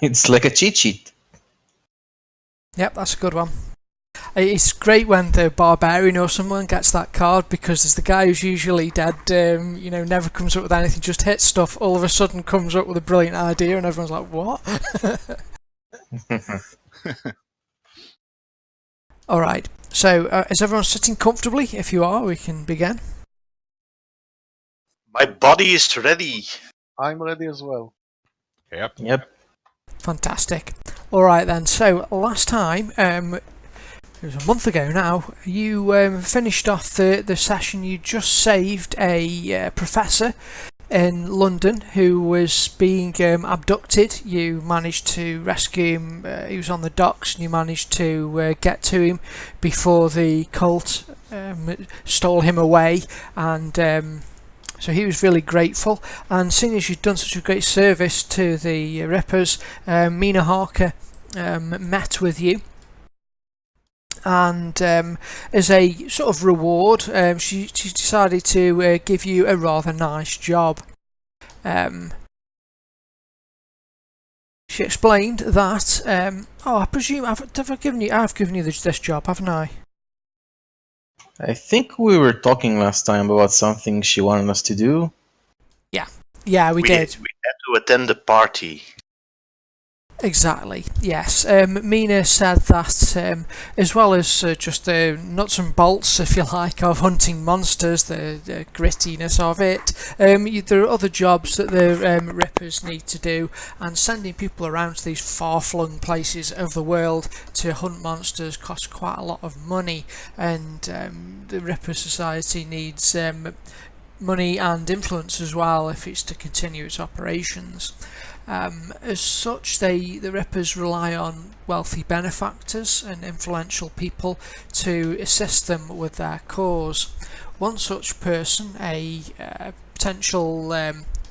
It's like a cheat sheet. Yep, that's a good one. It's great when the barbarian or someone gets that card, because there's the guy who's usually dead, never comes up with anything, just hits stuff, all of a sudden comes up with a brilliant idea and everyone's like, what? Alright, so is everyone sitting comfortably? If you are, we can begin. My body is ready. I'm ready as well. Yep. Fantastic. Alright then, so last time, it was a month ago now, you finished off the session. You just saved a professor in London who was being abducted. You managed to rescue him. He was on the docks, and you managed to get to him before the cult stole him away, and so he was really grateful. And seeing as you'd done such a great service to the Rippers, Mina Harker met with you, and as a sort of reward, she decided to give you a rather nice job. She explained that, I presume I've given you this job, haven't I? I think we were talking last time about something she wanted us to do. Yeah, we did. We had to attend the party. Exactly, yes. Mina said that as well as just the nuts and bolts, if you like, of hunting monsters, the grittiness of it, there are other jobs that the Rippers need to do, and sending people around to these far-flung places of the world to hunt monsters costs quite a lot of money, and the Ripper Society needs money and influence as well if it's to continue its operations. As such, the Rippers rely on wealthy benefactors and influential people to assist them with their cause. One such person, a potential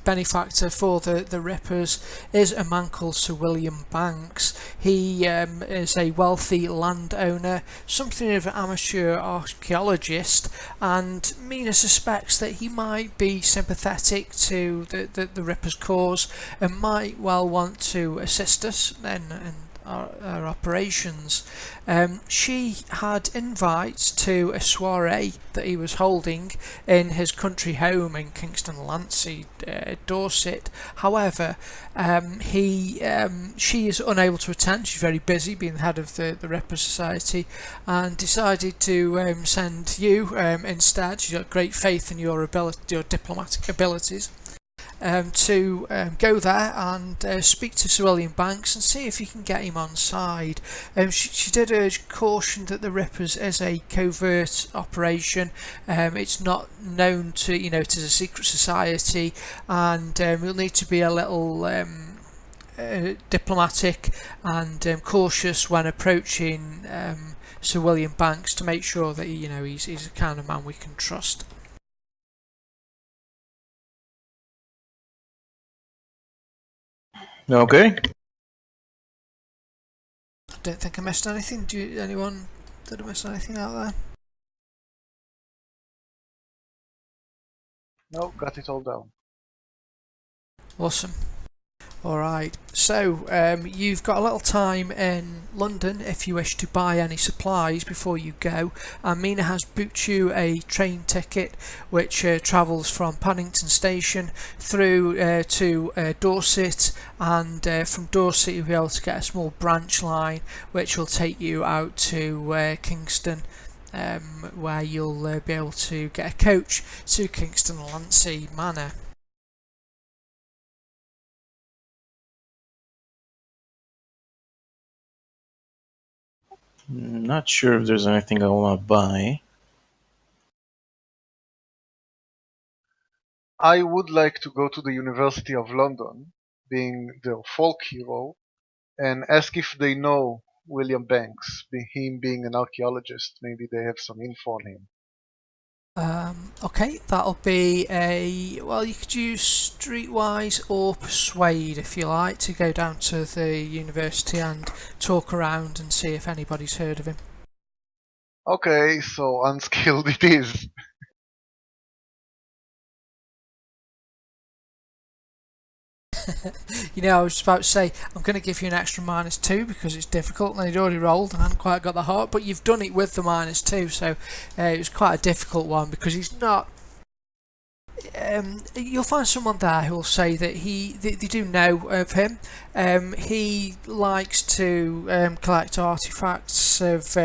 benefactor for the Rippers, is a man called Sir William Banks. He is a wealthy landowner, something of an amateur archaeologist, and Mina suspects that he might be sympathetic to the Rippers' cause and might well want to assist us in our operations. She had invites to a soiree that he was holding in his country home in Kingston-Lancey, Dorset. However, she is unable to attend. She's very busy being the head of the Ripper Society, and decided to send you instead. She's got great faith in your diplomatic abilities. To go there and speak to Sir William Banks and see if you can get him on side. She did urge caution that the Rippers is a covert operation. It's not known to, it is a secret society, and you'll need to be a little diplomatic and cautious when approaching Sir William Banks to make sure that he's the kind of man we can trust. Okay. I don't think I missed anything. Did I miss anything out there? No, got it all down. Awesome. Alright, so you've got a little time in London if you wish to buy any supplies before you go. And Mina has booked you a train ticket which travels from Paddington Station through to Dorset, and from Dorset you'll be able to get a small branch line which will take you out to Kingston, where you'll be able to get a coach to Kingston-Lancey Manor. Not sure if there's anything I want to buy. I would like to go to the University of London, being their folk hero, and ask if they know William Banks, him being an archaeologist. Maybe they have some info on him. Okay, that'll be you could use Streetwise or Persuade if you like to go down to the university and talk around and see if anybody's heard of him. Okay, so unskilled it is. I was about to say, I'm going to give you an extra -2 because it's difficult, and he'd already rolled and hadn't quite got the heart, but you've done it with the -2, so it was quite a difficult one because he's not. You'll find someone there who will say that they do know of him. He likes to collect artifacts of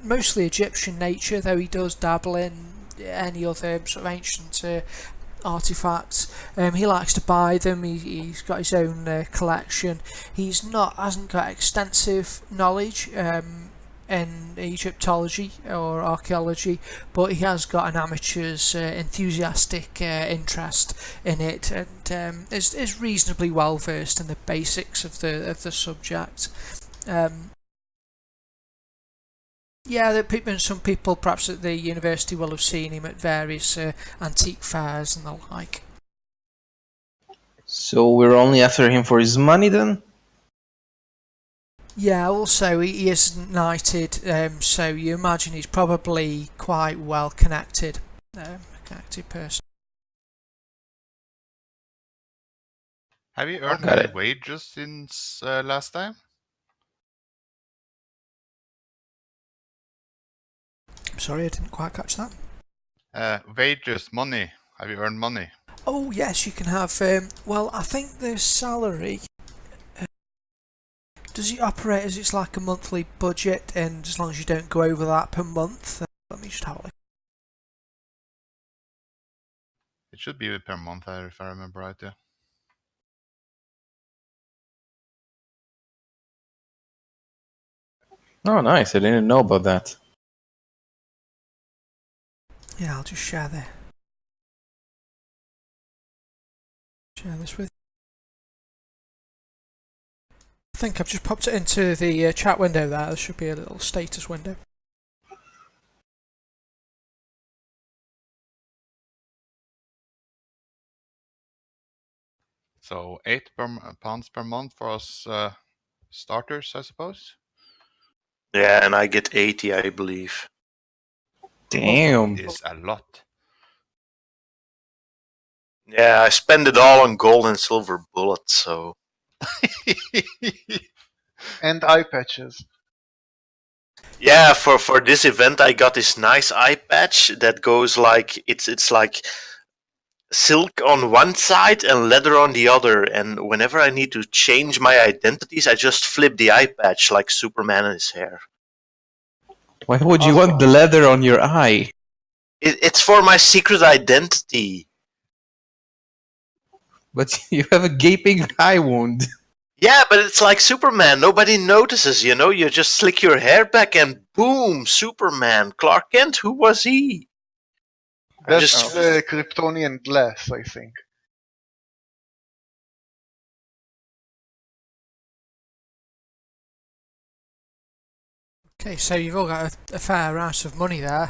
mostly Egyptian nature, though he does dabble in any other sort of ancient artifacts. He likes to buy them. He's got his own collection. Hasn't got extensive knowledge in Egyptology or archaeology, but he has got an amateur's enthusiastic interest in it, and is reasonably well versed in the basics of the subject. Some people perhaps at the university will have seen him at various antique fairs and the like. So we're only after him for his money then? Yeah, also he is knighted, so you imagine he's probably quite well connected person. Have you earned Got any it. wages since last time? I'm sorry, I didn't quite catch that. Wages, money. Have you earned money? Oh yes, you can have. Well, I think the salary. Does it operate as it's like a monthly budget, and as long as you don't go over that per month? Let me just have a look. It should be per month, if I remember right. Yeah. Oh, nice. I didn't know about that. Yeah, I'll just share this with. I think I've just popped it into the chat window there. There should be a little status window. So £8 per month for us starters, I suppose. Yeah, and I get 80, I believe. Damn. Is a lot. Yeah, I spend it all on gold and silver bullets, so. And eye patches. Yeah, for this event I got this nice eye patch that goes like it's like silk on one side and leather on the other, and whenever I need to change my identities I just flip the eye patch like Superman in his hair. Why would you want the leather on your eye? It's for my secret identity. But you have a gaping eye wound. Yeah, but it's like Superman. Nobody notices, you know? You just slick your hair back and boom, Superman. Clark Kent, who was he? That's Kryptonian glass, I think. Okay, so you've all got a fair amount of money there.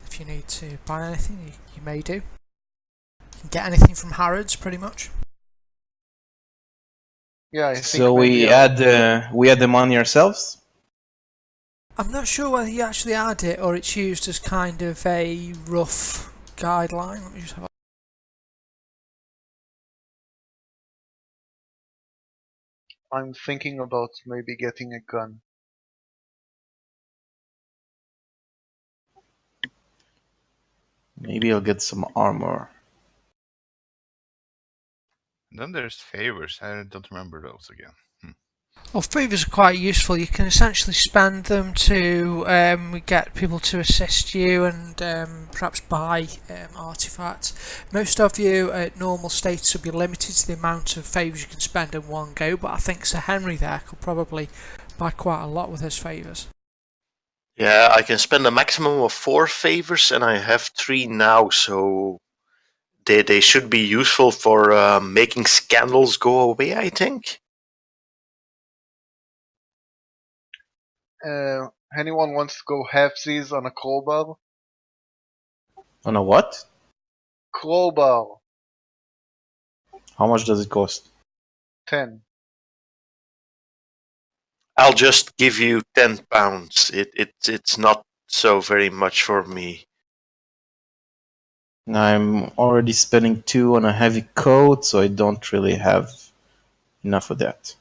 If you need to buy anything, you may do. You can get anything from Harrods, pretty much. Yeah, I think So we add the money ourselves? I'm not sure whether you actually add it or it's used as kind of a rough guideline. Let me just have a I'm thinking about maybe getting a gun. Maybe I'll get some armor. And then there's favors. I don't remember those again. Well, favors are quite useful. You can essentially spend them to get people to assist you and perhaps buy artifacts. Most of you at normal status will be limited to the amount of favours you can spend in one go, but I think Sir Henry there could probably buy quite a lot with his favours. Yeah, I can spend a maximum of 4 favors, and I have 3 now, so they should be useful for making scandals go away, I think. Anyone wants to go halfsies on a crowbar? On a what? Crowbar. How much does it cost? 10. I'll just give you £10. It's not so very much for me. I'm already spending 2 on a heavy coat, so I don't really have Enough of that.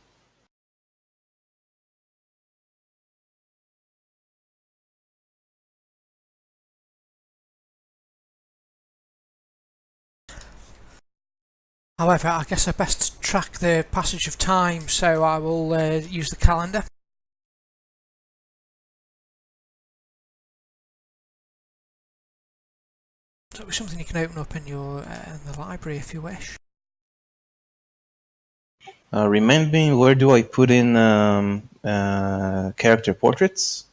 However, I guess I best track the passage of time, so I will use the calendar. So it'll be something you can open up in your in the library if you wish. Remind me, where do I put in character portraits?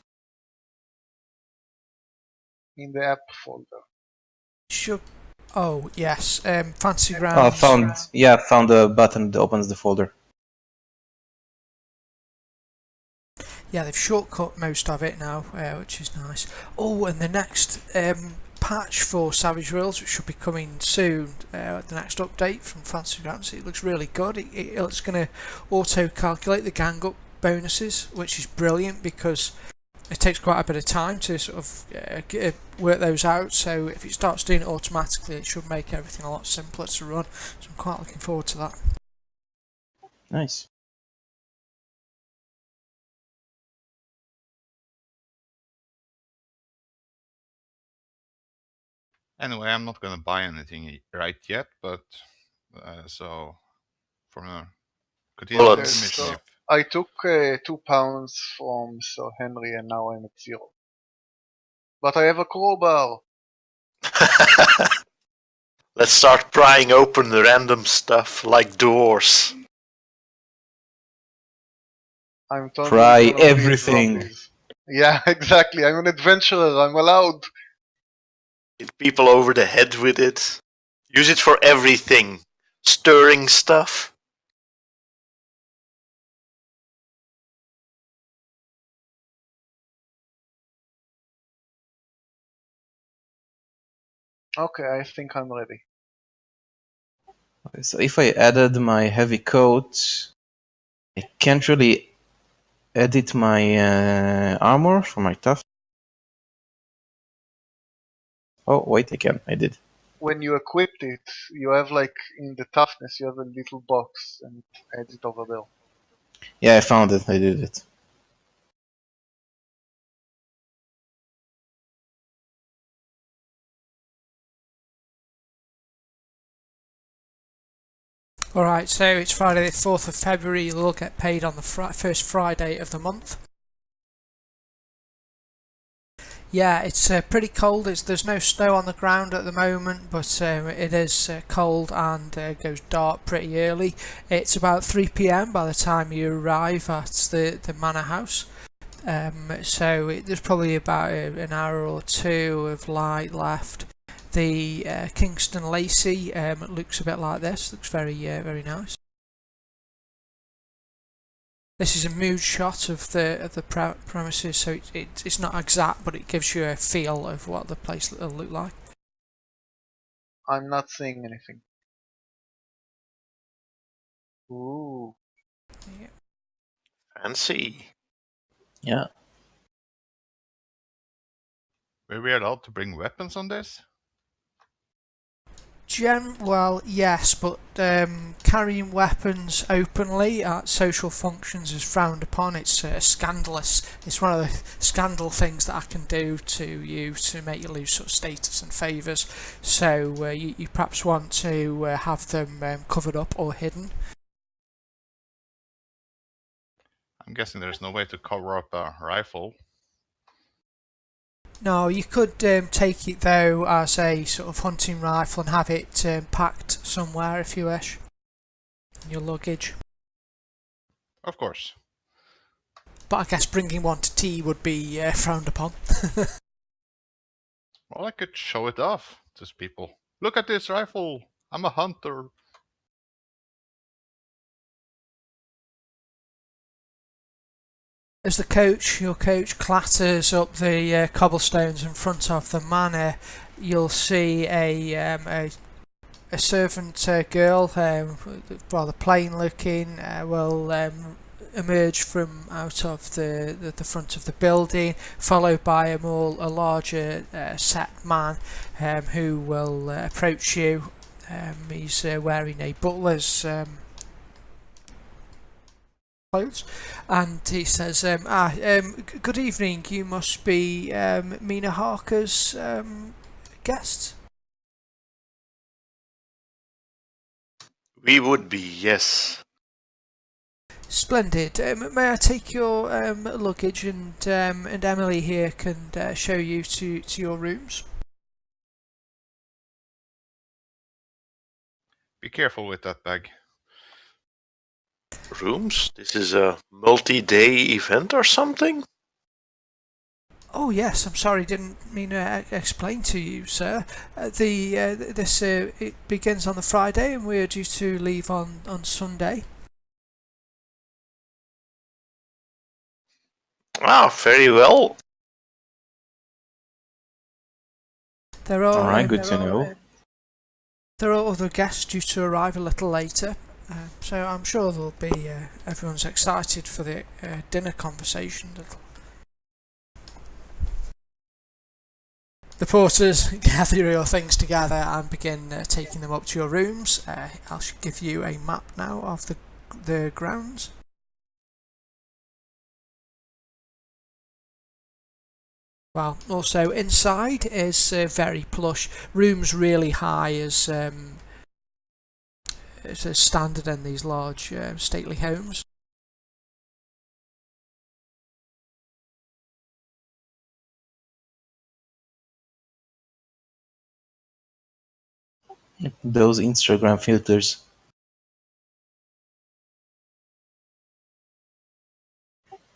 In the app folder. Should. Oh yes, Fantasy Oh, Grounds. found the button that opens the folder. Yeah, they've shortcut most of it now, which is nice. Oh, and the next patch for Savage Worlds, which should be coming soon, the next update from Fantasy Grounds, it looks really good. It's going to auto-calculate the gang up bonuses, which is brilliant because it takes quite a bit of time to sort of work those out, so if it starts doing it automatically, it should make everything a lot simpler to run. So I'm quite looking forward to that. Nice. Anyway, I'm not gonna buy anything right yet, but so from a continue the Bullets. mission. If I took £2 from Sir Henry and now I'm at 0. But I have a crowbar. Let's start prying open the random stuff like doors. I'm totally Try gonna be everything. zombies. Yeah, exactly. I'm an adventurer. I'm allowed. Hit people over the head with it. Use it for everything. Stirring stuff. Okay, I think I'm ready. Okay, so if I added my heavy coat, I can't really edit my armor for my tough. Oh wait, I can. I did. When you equipped it, you have like in the toughness, you have a little box and it adds it over there. Yeah, I found it. I did it. Alright, so it's Friday the 4th of February, you'll all get paid on the first Friday of the month. Yeah, it's pretty cold. There's no snow on the ground at the moment, but it is cold and goes dark pretty early. It's about 3 PM by the time you arrive at the manor house. So there's probably about an hour or two of light left. The Kingston Lacey looks a bit like this. Looks very very nice. This is a mood shot of the premises, so it's not exact, but it gives you a feel of what the place will look like. I'm not seeing anything. Ooh. Yeah. Fancy. Yeah. were we allowed to bring weapons on this? Well, yes, but carrying weapons openly at social functions is frowned upon. It's scandalous. It's one of the scandal things that I can do to you to make you lose sort of status and favours. So you perhaps want to have them covered up or hidden. I'm guessing there's no way to cover up a rifle. No, you could take it though as a sort of hunting rifle and have it packed somewhere if you wish. In your luggage. Of course. But I guess bringing one to tea would be frowned upon. Well, I could show it off to people. Look at this rifle! I'm a hunter. As your coach clatters up the cobblestones in front of the manor, you'll see a servant girl, rather plain looking, will emerge from out of the front of the building, followed by a larger set man who will approach you. He's wearing a butler's clothes, and he says, "Good evening. You must be Mina Harker's guest." We would be, yes. Splendid. May I take your luggage, and Emily here can show you to your rooms. Be careful with that bag. Rooms? This is a multi-day event or something? Oh yes, I'm sorry, didn't mean to explain to you, sir. This it begins on the Friday, and we're due to leave on Sunday. Ah, very well. There are Alright, good to know. there are other guests due to arrive a little later, so I'm sure there'll be everyone's excited for the dinner conversation. The porters gather your things together and begin taking them up to your rooms. I'll give you a map now of the grounds. Well, also inside is very plush. Rooms really high as standard in these large stately homes. Those Instagram filters.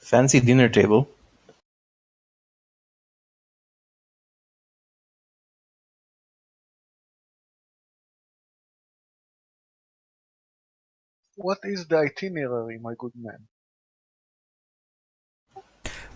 Fancy dinner table. What is the itinerary, my good man?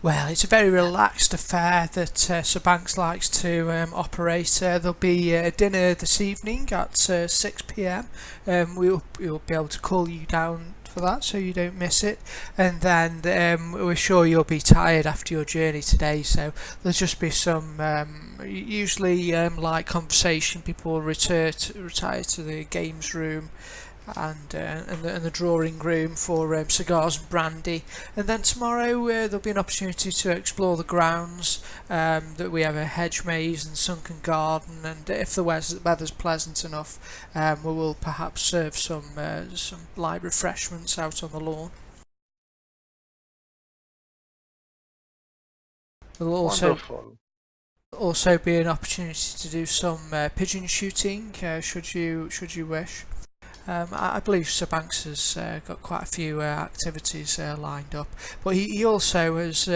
Well, it's a very relaxed affair that Sir Banks likes to operate. There'll be dinner this evening at 6 p.m. We'll be able to call you down for that so you don't miss it. And then we're sure you'll be tired after your journey today, so there'll just be some usually light conversation. People will retire to the games room and the drawing room for cigars and brandy. And then tomorrow there'll be an opportunity to explore the grounds. That we have a hedge maze and sunken garden, and if the weather's pleasant enough, we will perhaps serve some light refreshments out on the lawn. There'll also be an opportunity to do some pigeon shooting, should you wish. I believe Sir Banks has got quite a few activities lined up, but he also has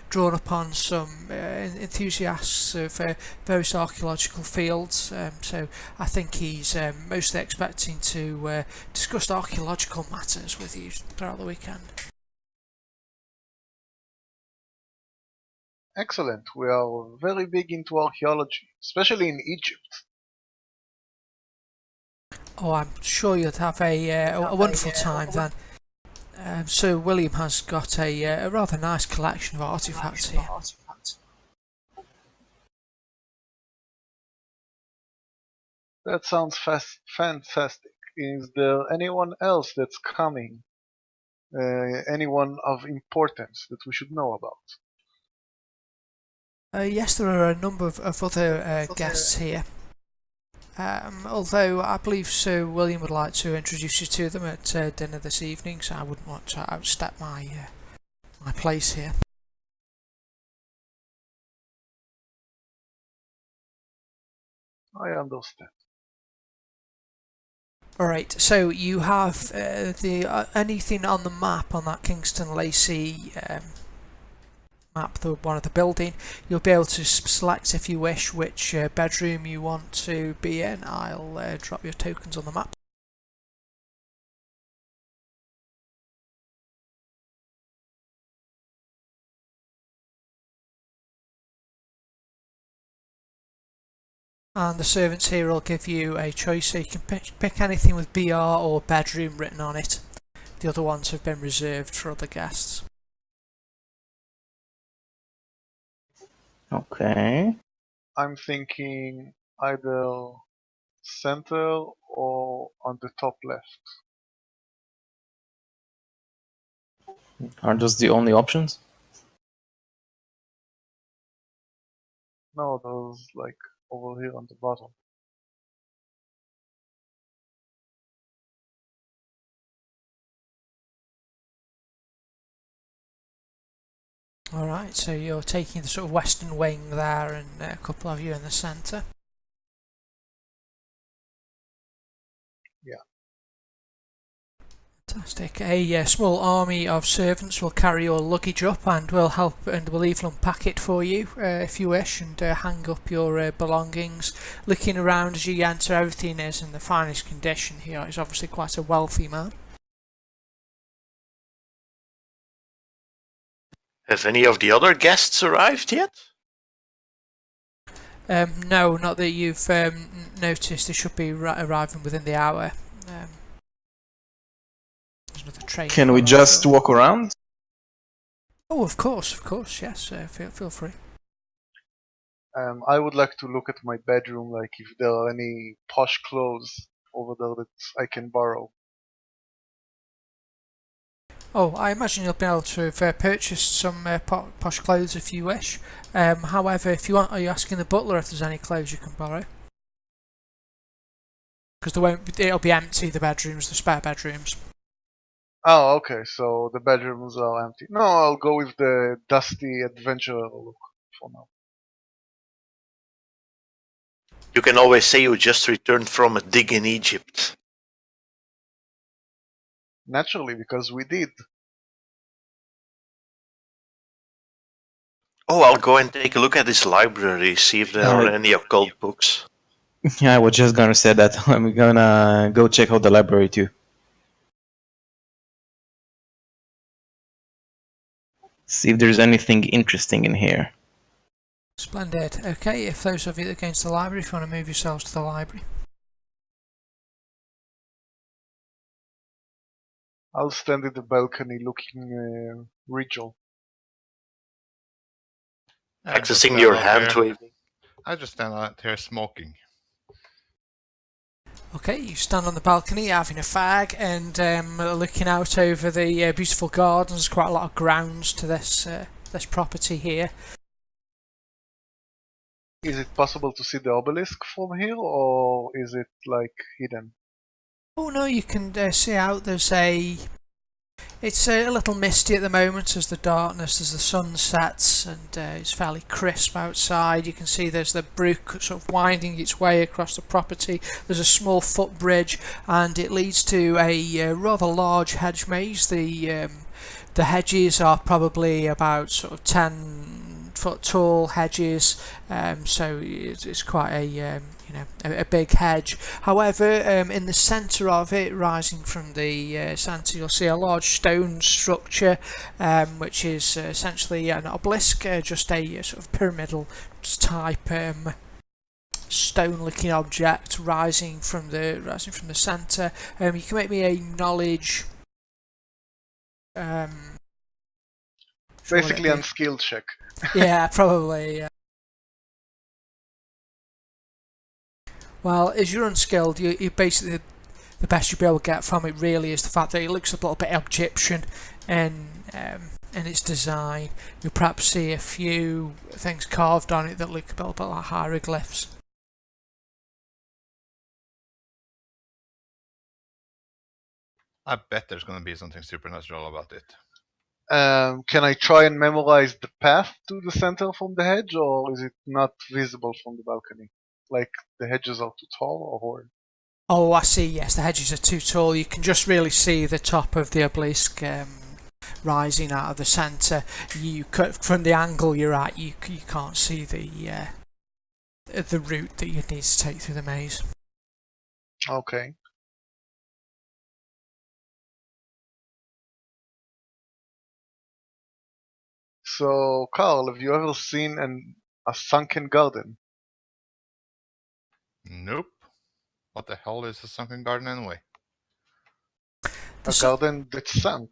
drawn upon some enthusiasts of various archaeological fields, so I think he's mostly expecting to discuss archaeological matters with you throughout the weekend. Excellent. We are very big into archaeology, especially in Egypt. Oh, I'm sure you'd have a wonderful time then. Sir William has got a rather nice collection of artefacts here. That sounds fantastic. Is there anyone else that's coming? Anyone of importance that we should know about? Yes, there are a number of other guests here. Although I believe Sir William would like to introduce you to them at dinner this evening, so I wouldn't want to outstep my place here. I understand. Alright, so you have the anything on the map on that Kingston Lacey map, the one of the building, you'll be able to select if you wish which bedroom you want to be in. I'll drop your tokens on the map. And the servants here will give you a choice, so you can pick anything with BR or bedroom written on it. The other ones have been reserved for other guests. Okay. I'm thinking either center or on the top left. Are those the only options? No, those like over here on the bottom. Alright, so you're taking the sort of western wing there, and a couple of you in the centre. Yeah. Fantastic. A small army of servants will carry your luggage up and will help, and will even unpack it for you if you wish, and hang up your belongings. Looking around as you enter, everything is in the finest condition here. He's obviously quite a wealthy man. Have any of the other guests arrived yet? No, not that you've noticed. They should be arriving within the hour. There's another train. Can we just walk around? Oh, of course, yes. Feel free. I would like to look at my bedroom, like if there are any posh clothes over there that I can borrow. Oh, I imagine you'll be able to have purchased some posh clothes if you wish. However, if you want, are you asking the butler if there's any clothes you can borrow? Because it'll be empty, the bedrooms, the spare bedrooms. Oh, okay, so the bedrooms are empty. No, I'll go with the dusty adventurer look for now. You can always say you just returned from a dig in Egypt. Naturally, because we did. Oh, I'll go and take a look at this library, see if there are any occult books. Yeah, I was just gonna say that. I'm gonna go check out the library too. See if there's anything interesting in here. Splendid. Okay, if those of you that are going to the library, if you want to move yourselves to the library. I'll stand at the balcony looking regal. I just Accessing stand your out hand here- waving. I just stand out here smoking. Okay, you stand on the balcony having a fag and looking out over the beautiful gardens. There's quite a lot of grounds to this property here. Is it possible to see the obelisk from here, or is it like hidden? Oh no, you can see out. It's a little misty at the moment as the sun sets, and it's fairly crisp outside. You can see there's the brook sort of winding its way across the property. There's a small footbridge, and it leads to a rather large hedge maze. The hedges are probably about sort of 10-foot tall hedges, so it's quite a big hedge. However, in the centre of it, rising from the centre, you'll see a large stone structure, which is essentially an obelisk, just a sort of pyramidal type stone-looking object rising from the centre. You can make me a knowledge. Basically, unskilled check. Yeah, probably. Well, as you're unskilled, you basically the best you'll be able to get from it really is the fact that it looks a little bit Egyptian in its design. You'll perhaps see a few things carved on it that look a little bit like hieroglyphs. I bet there's going to be something supernatural about it. Can I try and memorize the path to the center from the hedge, or is it not visible from the balcony? Like the hedges are too tall, or? Oh, I see. Yes, the hedges are too tall. You can just really see the top of the obelisk rising out of the centre. From the angle you're at, you can't see the route that you need to take through the maze. Okay. So, Carl, have you ever seen a sunken garden? Nope. What the hell is a sunken garden anyway? A garden that sunk.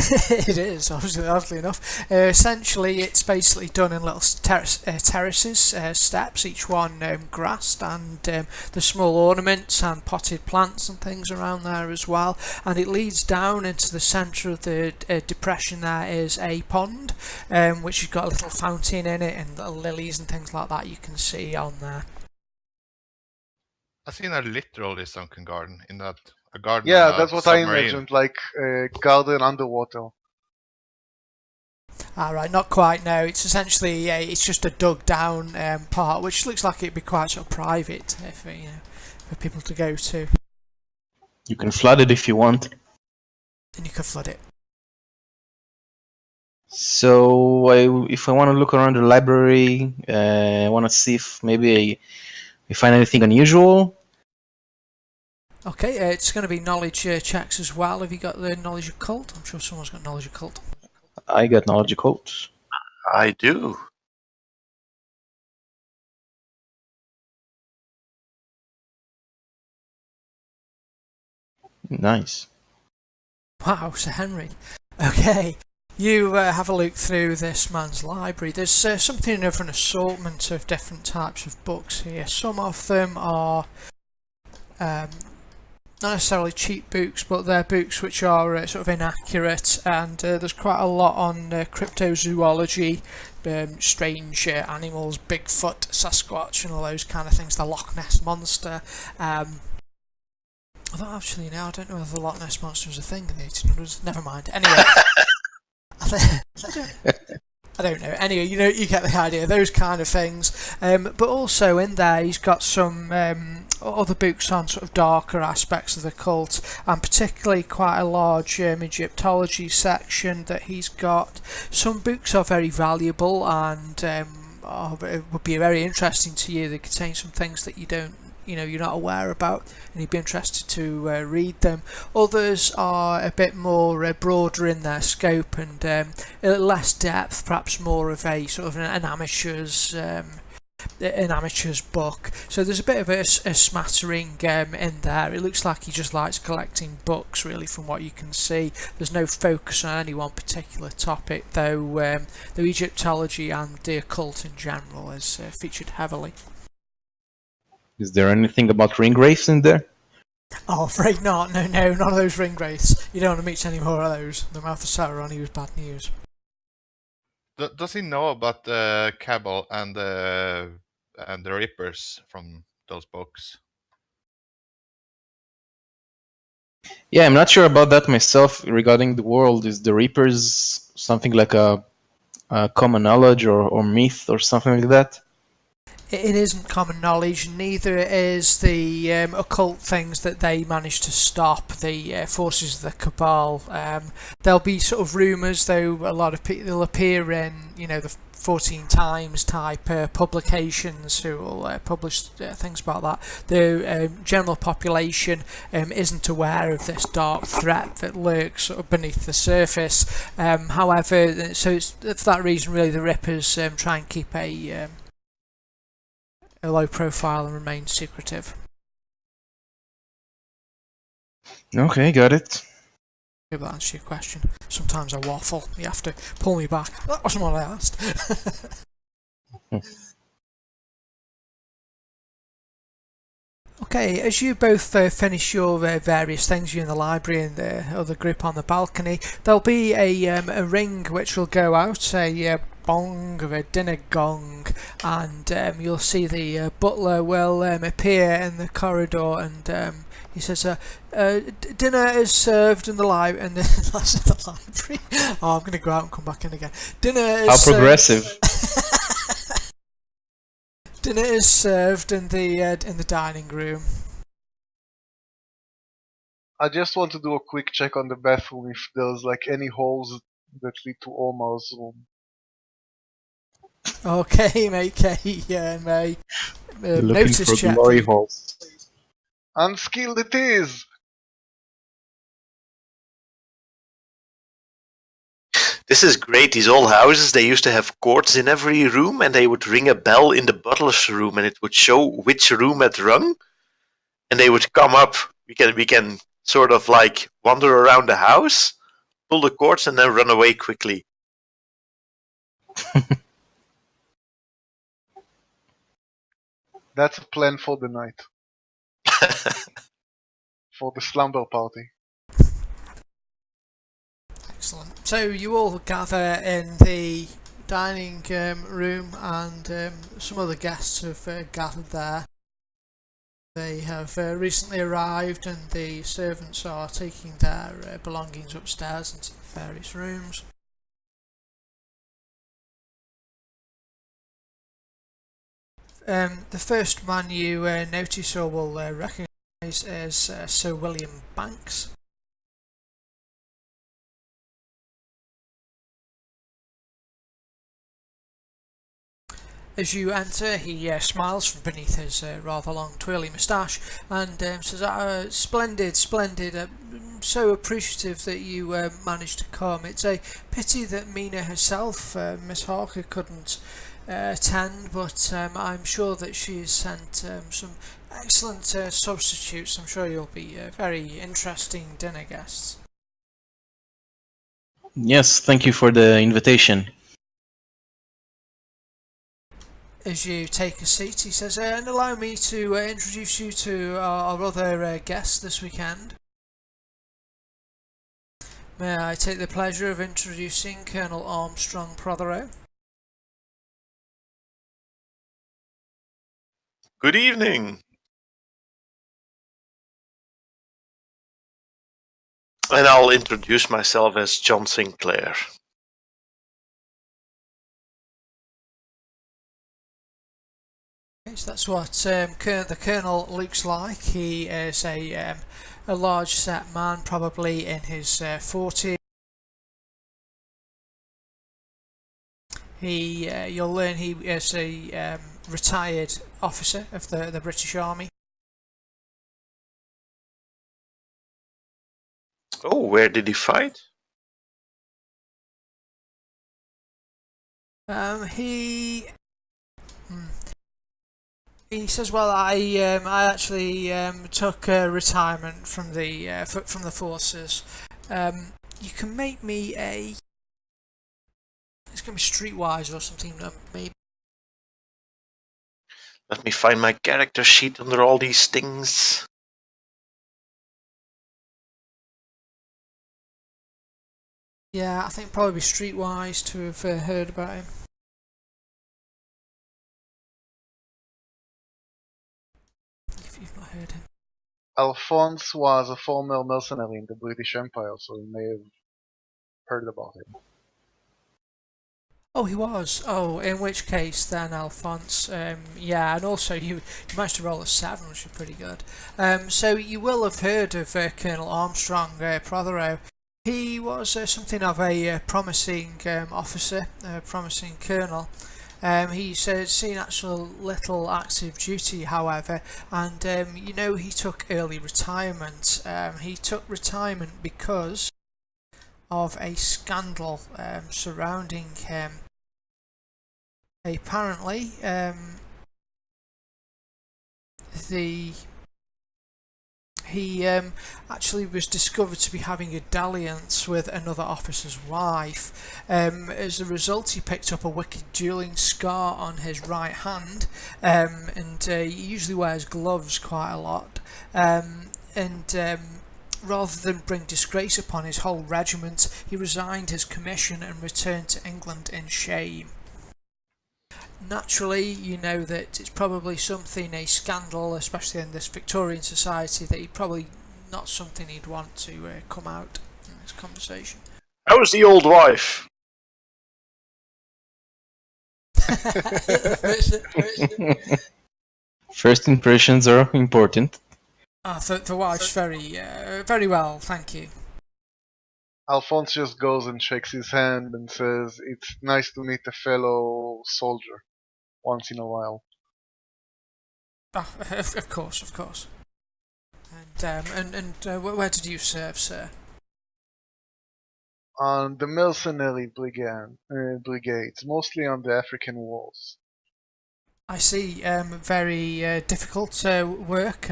It is, oddly enough. Essentially, it's basically done in little terraces, steps, each one grassed, and there's small ornaments and potted plants and things around there as well. And it leads down into the centre of the depression. There is a pond, which has got a little fountain in it and little lilies and things like that you can see on there. I've seen a literally sunken garden in that a garden Yeah, on a that's what I submarine. imagined, like a garden underwater. Alright, not quite, no. It's essentially, it's just a dug down part, which looks like it'd be quite sort of private for people to go to. You can flood it if you want. And you could flood it. So if I want to look around the library, I want to see if maybe I find anything unusual. Okay, it's going to be knowledge checks as well. Have you got the knowledge occult? I'm sure someone's got knowledge occult. I got knowledge occult. I do. Nice. Wow, Sir Henry. Okay, you have a look through this man's library. There's something of an assortment of different types of books here. Some of them are not necessarily cheap books, but they're books which are sort of inaccurate, and there's quite a lot on cryptozoology, strange animals, Bigfoot, Sasquatch, and all those kind of things, the Loch Ness Monster. Although actually, now I don't know if the Loch Ness Monster was a thing in the 1800s. Never mind. Anyway, I don't know. Anyway, you get the idea. Those kind of things. But also in there, he's got some other books on sort of darker aspects of the cult, and particularly quite a large Egyptology section that he's got. Some books are very valuable and it would be very interesting to you. They contain some things that you're not aware about, and you'd be interested to read them. Others are a bit more broader in their scope and less depth, perhaps more of a sort of an amateur's book. So there's a bit of a smattering in there. It looks like he just likes collecting books, really, from what you can see. There's no focus on any one particular topic, though Egyptology and the occult in general is featured heavily. Is there anything about ring wraiths in there? Oh, afraid not. No, none of those ring wraiths. You don't want to meet any more of those. The mouth of Sauron, he was bad news. Does he know about the Cabal and the Rippers from those books? Yeah, I'm not sure about that myself regarding the world. Is the Reapers something like a common knowledge or myth or something like that? It isn't common knowledge, neither is the occult things that they managed to stop, the forces of the Cabal. There'll be sort of rumours, though a lot of people will appear in, the 14 Times type publications who will publish things about that. The general population isn't aware of this dark threat that lurks sort of beneath the surface. However, so it's for that reason, really, the Rippers try and keep a low profile and remain secretive. Okay, got it. Hope that answers your question. Sometimes I waffle. You have to pull me back. That wasn't what I asked. Okay, as you both finish your various things, you in the library and the other group on the balcony, there'll be a ring which will go out, a bong of a dinner gong, and you'll see the butler will appear in the corridor, and he says, dinner is served in the library. And that's in the library. Oh, I'm going to go out and come back in again. Dinner is How progressive. Dinner is served in the dining room. I just want to do a quick check on the bathroom if there's any holes that lead to Omar's room. Okay, make a Looking notice for check. glory holes. Unskilled it is! This is great. These old houses, they used to have courts in every room, and they would ring a bell in the butler's room, and it would show which room had rung, and they would come up. We can sort of wander around the house, pull the cords, and then run away quickly. That's a plan for the night. For the slumber party. Excellent. So you all gather in the dining room, and some other guests have gathered there. They have recently arrived, and the servants are taking their belongings upstairs into the various rooms. The first man you notice or will recognise is Sir William Banks. As you enter, he smiles from beneath his rather long twirly moustache and says, "Splendid, splendid. So appreciative that you managed to come. It's a pity that Mina herself, Miss Harker, couldn't attend, but I'm sure that she's sent some excellent substitutes. I'm sure you'll be very interesting dinner guests." Yes, thank you for the invitation. As you take a seat, he says, "And allow me to introduce you to our other guests this weekend. May I take the pleasure of introducing Colonel Armstrong Prothero." Good evening. And I'll introduce myself as John Sinclair. So that's what the Colonel looks like. He is a large set man, probably in his 40s. You'll learn he is a retired officer of the British Army. Oh, where did he fight? He says, "Well, I actually took retirement from the forces. You can make me a. It's going to be Streetwise or something, maybe." Let me find my character sheet under all these things. Yeah, I think probably Streetwise to have heard about him. If you've not heard him. Alphonse was a former mercenary in the British Empire, so you may have heard about him. Oh, he was. Oh, in which case then, Alphonse, yeah, and also you managed to roll a 7, which is pretty good. So you will have heard of Colonel Armstrong Prothero. He was something of a promising officer, promising colonel. He's seen actual little active duty, however, and he took early retirement. He took retirement because of a scandal surrounding him. Apparently, he actually was discovered to be having a dalliance with another officer's wife. As a result, he picked up a wicked dueling scar on his right hand, and he usually wears gloves quite a lot. Rather than bring disgrace upon his whole regiment, he resigned his commission and returned to England in shame. Naturally, you know that it's probably something, a scandal, especially in this Victorian society, that he probably not something he'd want to come out in this conversation. How is the old wife? First impressions are important. The wife's very well, thank you. Alphonse just goes and shakes his hand and says, "It's nice to meet a fellow soldier once in a while." Oh, of course. And where did you serve, sir? On the mercenary brigades, mostly on the African wars. I see. Very difficult work.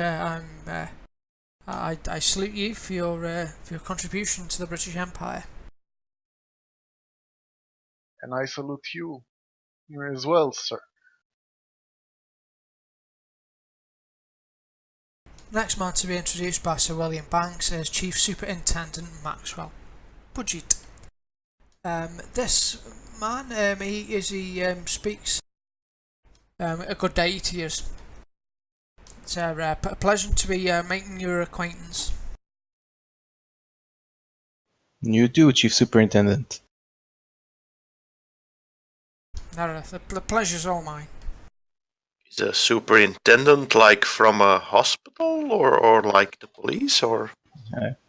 I salute you for your contribution to the British Empire. And I salute you as well, sir. Next man to be introduced by Sir William Banks is Chief Superintendent Maxwell Budget. This man, he speaks a good day to you. It's a pleasure to be making your acquaintance. You too, Chief Superintendent. No, the pleasure's all mine. Is a superintendent like from a hospital or like the police or?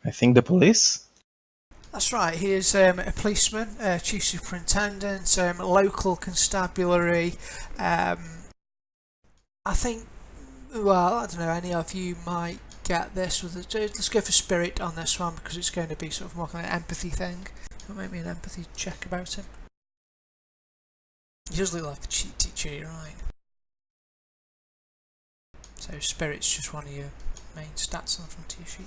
I think the police? That's right, he is a policeman, chief superintendent, local constabulary. I think, well, I don't know, any of you might get this. Let's go for spirit on this one because it's going to be sort of more kind of empathy thing. Make me an empathy check about him. He does look like a cheat teacher, you're right. So spirit's just one of your main stats on the front of your sheet.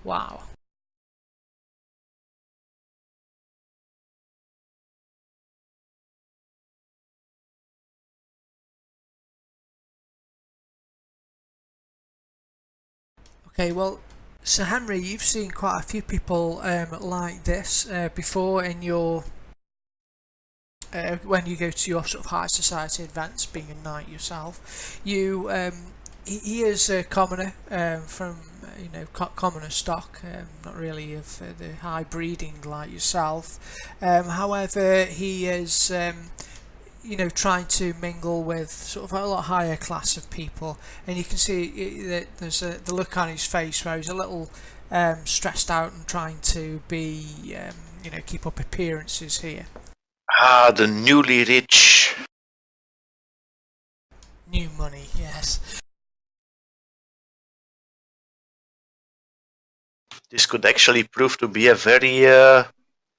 Wow. Okay, well, Sir Henry, you've seen quite a few people like this before in your when you go to your sort of high society events, being a knight yourself. He is a commoner from commoner stock, not really of the high breeding like yourself. However, he is trying to mingle with sort of a lot higher class of people, and you can see that there's the look on his face where he's a little stressed out and trying to be keep up appearances here. Ah, the newly rich. New money, yes. This could actually prove to be a very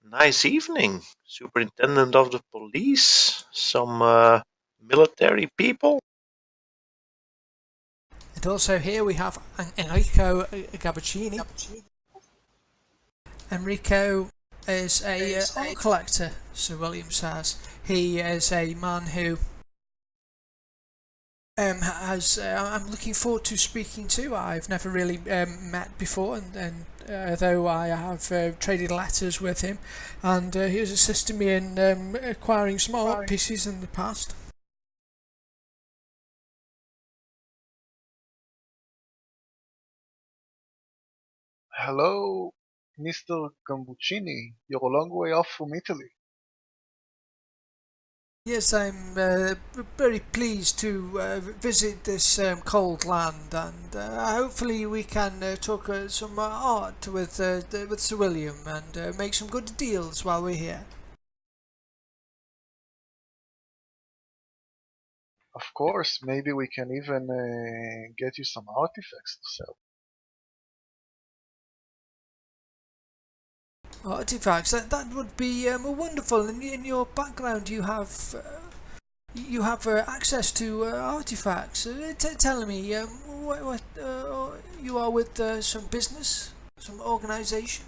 nice evening. Superintendent of the police, some military people. And also here we have Enrico Gabbaccini. Enrico is a art collector, Sir William says. He is a man who I'm looking forward to speaking to. I've never really met before, and though I have traded letters with him, and he has assisted me in acquiring some art pieces in the past. Hello, Mr. Gambuccini. You're a long way off from Italy. Yes, I'm very pleased to visit this cold land, and hopefully we can talk some art with Sir William and make some good deals while we're here. Of course, maybe we can even get you some artifacts to sell. Artifacts, that would be wonderful. In your background, you have access to artifacts. Tell me, what you are with some business, some organization?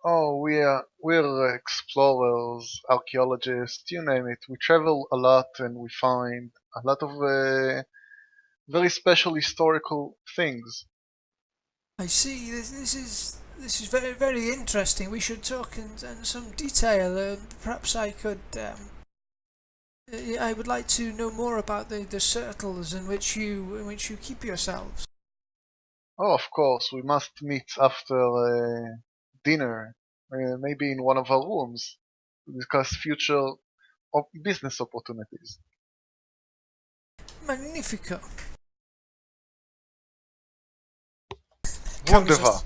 Oh, we're explorers, archaeologists, you name it. We travel a lot and we find a lot of very special historical things. I see. This is very very interesting. We should talk in some detail. Perhaps I could. I would like to know more about the circles in which you keep yourselves. Oh, of course, we must meet after dinner, maybe in one of our rooms, to discuss future business opportunities. Magnifico. Wunderbar.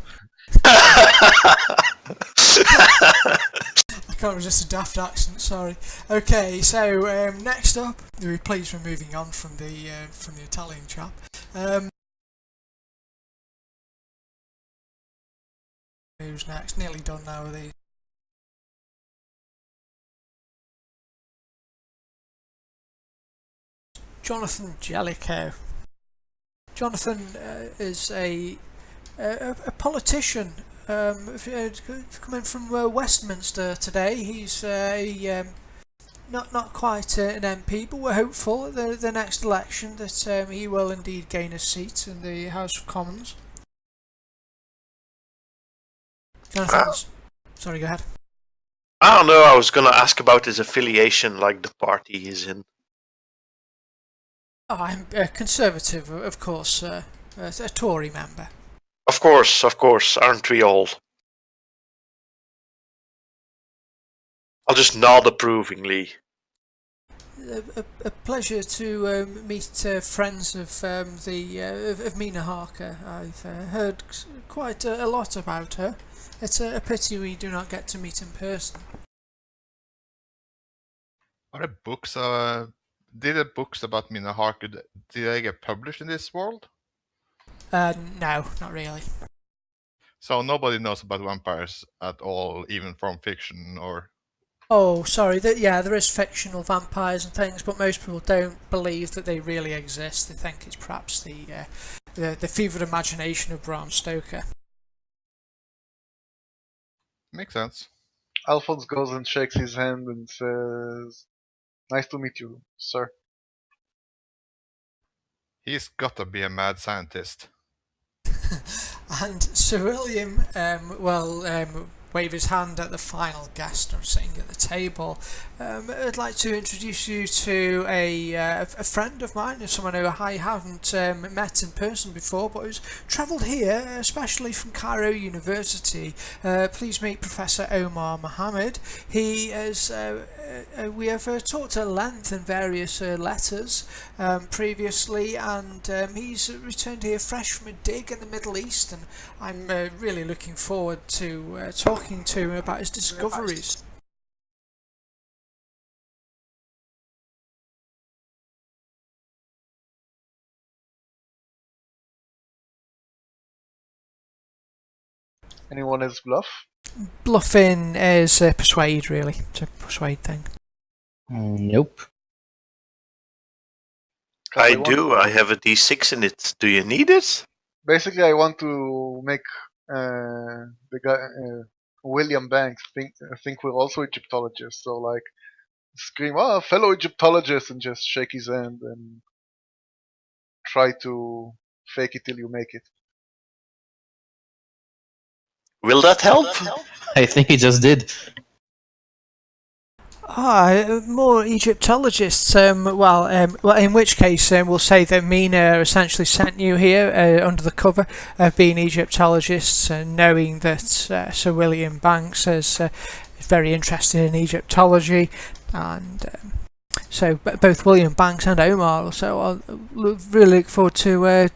I can't resist a daft accent. Sorry. Okay, so next up, please we're moving on from the Italian chap. Who's next? Nearly done now with these. Jonathan Jellicoe. Jonathan is a politician coming from Westminster today. He's not quite an MP, but we're hopeful at the next election that he will indeed gain a seat in the House of Commons. Jonathan, sorry, go ahead. I don't know. I was gonna ask about his affiliation, like the party he's in. Oh, I'm a Conservative, of course, a Tory member. Of course, aren't we all? I'll just nod approvingly. A pleasure to meet friends of of Mina Harker. I've heard quite a lot about her. It's a pity we do not get to meet in person. Are there books? Did the books about Mina Harker, did they get published in this world? No, not really. So nobody knows about vampires at all, even from fiction or. Oh, sorry. There is fictional vampires and things, but most people don't believe that they really exist. They think it's perhaps the fevered imagination of Bram Stoker. Makes sense. Alphonse goes and shakes his hand and says, "Nice to meet you, sir." He's gotta be a mad scientist. And Sir William will wave his hand at the final guest sitting at the table. I'd like to introduce you to a friend of mine, someone who I haven't met in person before, but who's travelled here, especially from Cairo University. Please meet Professor Omar Mohammed. He is. We have talked at length in various letters previously, and he's returned here fresh from a dig in the Middle East, and I'm really looking forward to talking to him about his discoveries. Anyone has bluff? Bluffing is persuade, really. It's a persuade thing. Nope. I do. I have a D6 in it. Do you need it? Basically, I want to make the guy William Banks think we're also Egyptologists. So like, scream, "Ah, fellow Egyptologists!" and just shake his hand and try to fake it till you make it. Will that help? I think he just did. More Egyptologists. Well, in which case we'll say that Mina essentially sent you here under the cover of being Egyptologists, knowing that Sir William Banks is very interested in Egyptology, and so both William Banks and Omar. So I really look forward to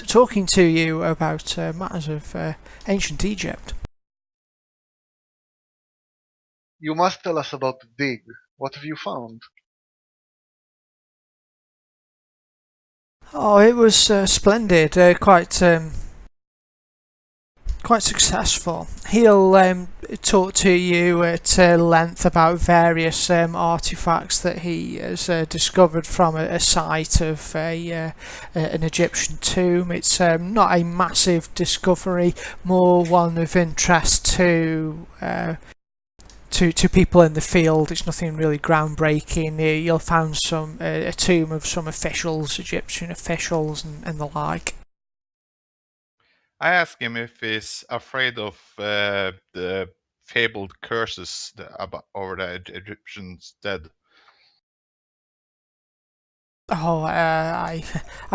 talking to you about matters of ancient Egypt. You must tell us about the dig. What have you found? Oh, it was splendid. Quite successful. He'll talk to you at length about various artifacts that he has discovered from a site of an Egyptian tomb. It's not a massive discovery, more one of interest to people in the field. It's nothing really groundbreaking. You'll find a tomb of some officials, Egyptian officials, and the like. I ask him if he's afraid of the fabled curses over the Egyptians dead. Oh, I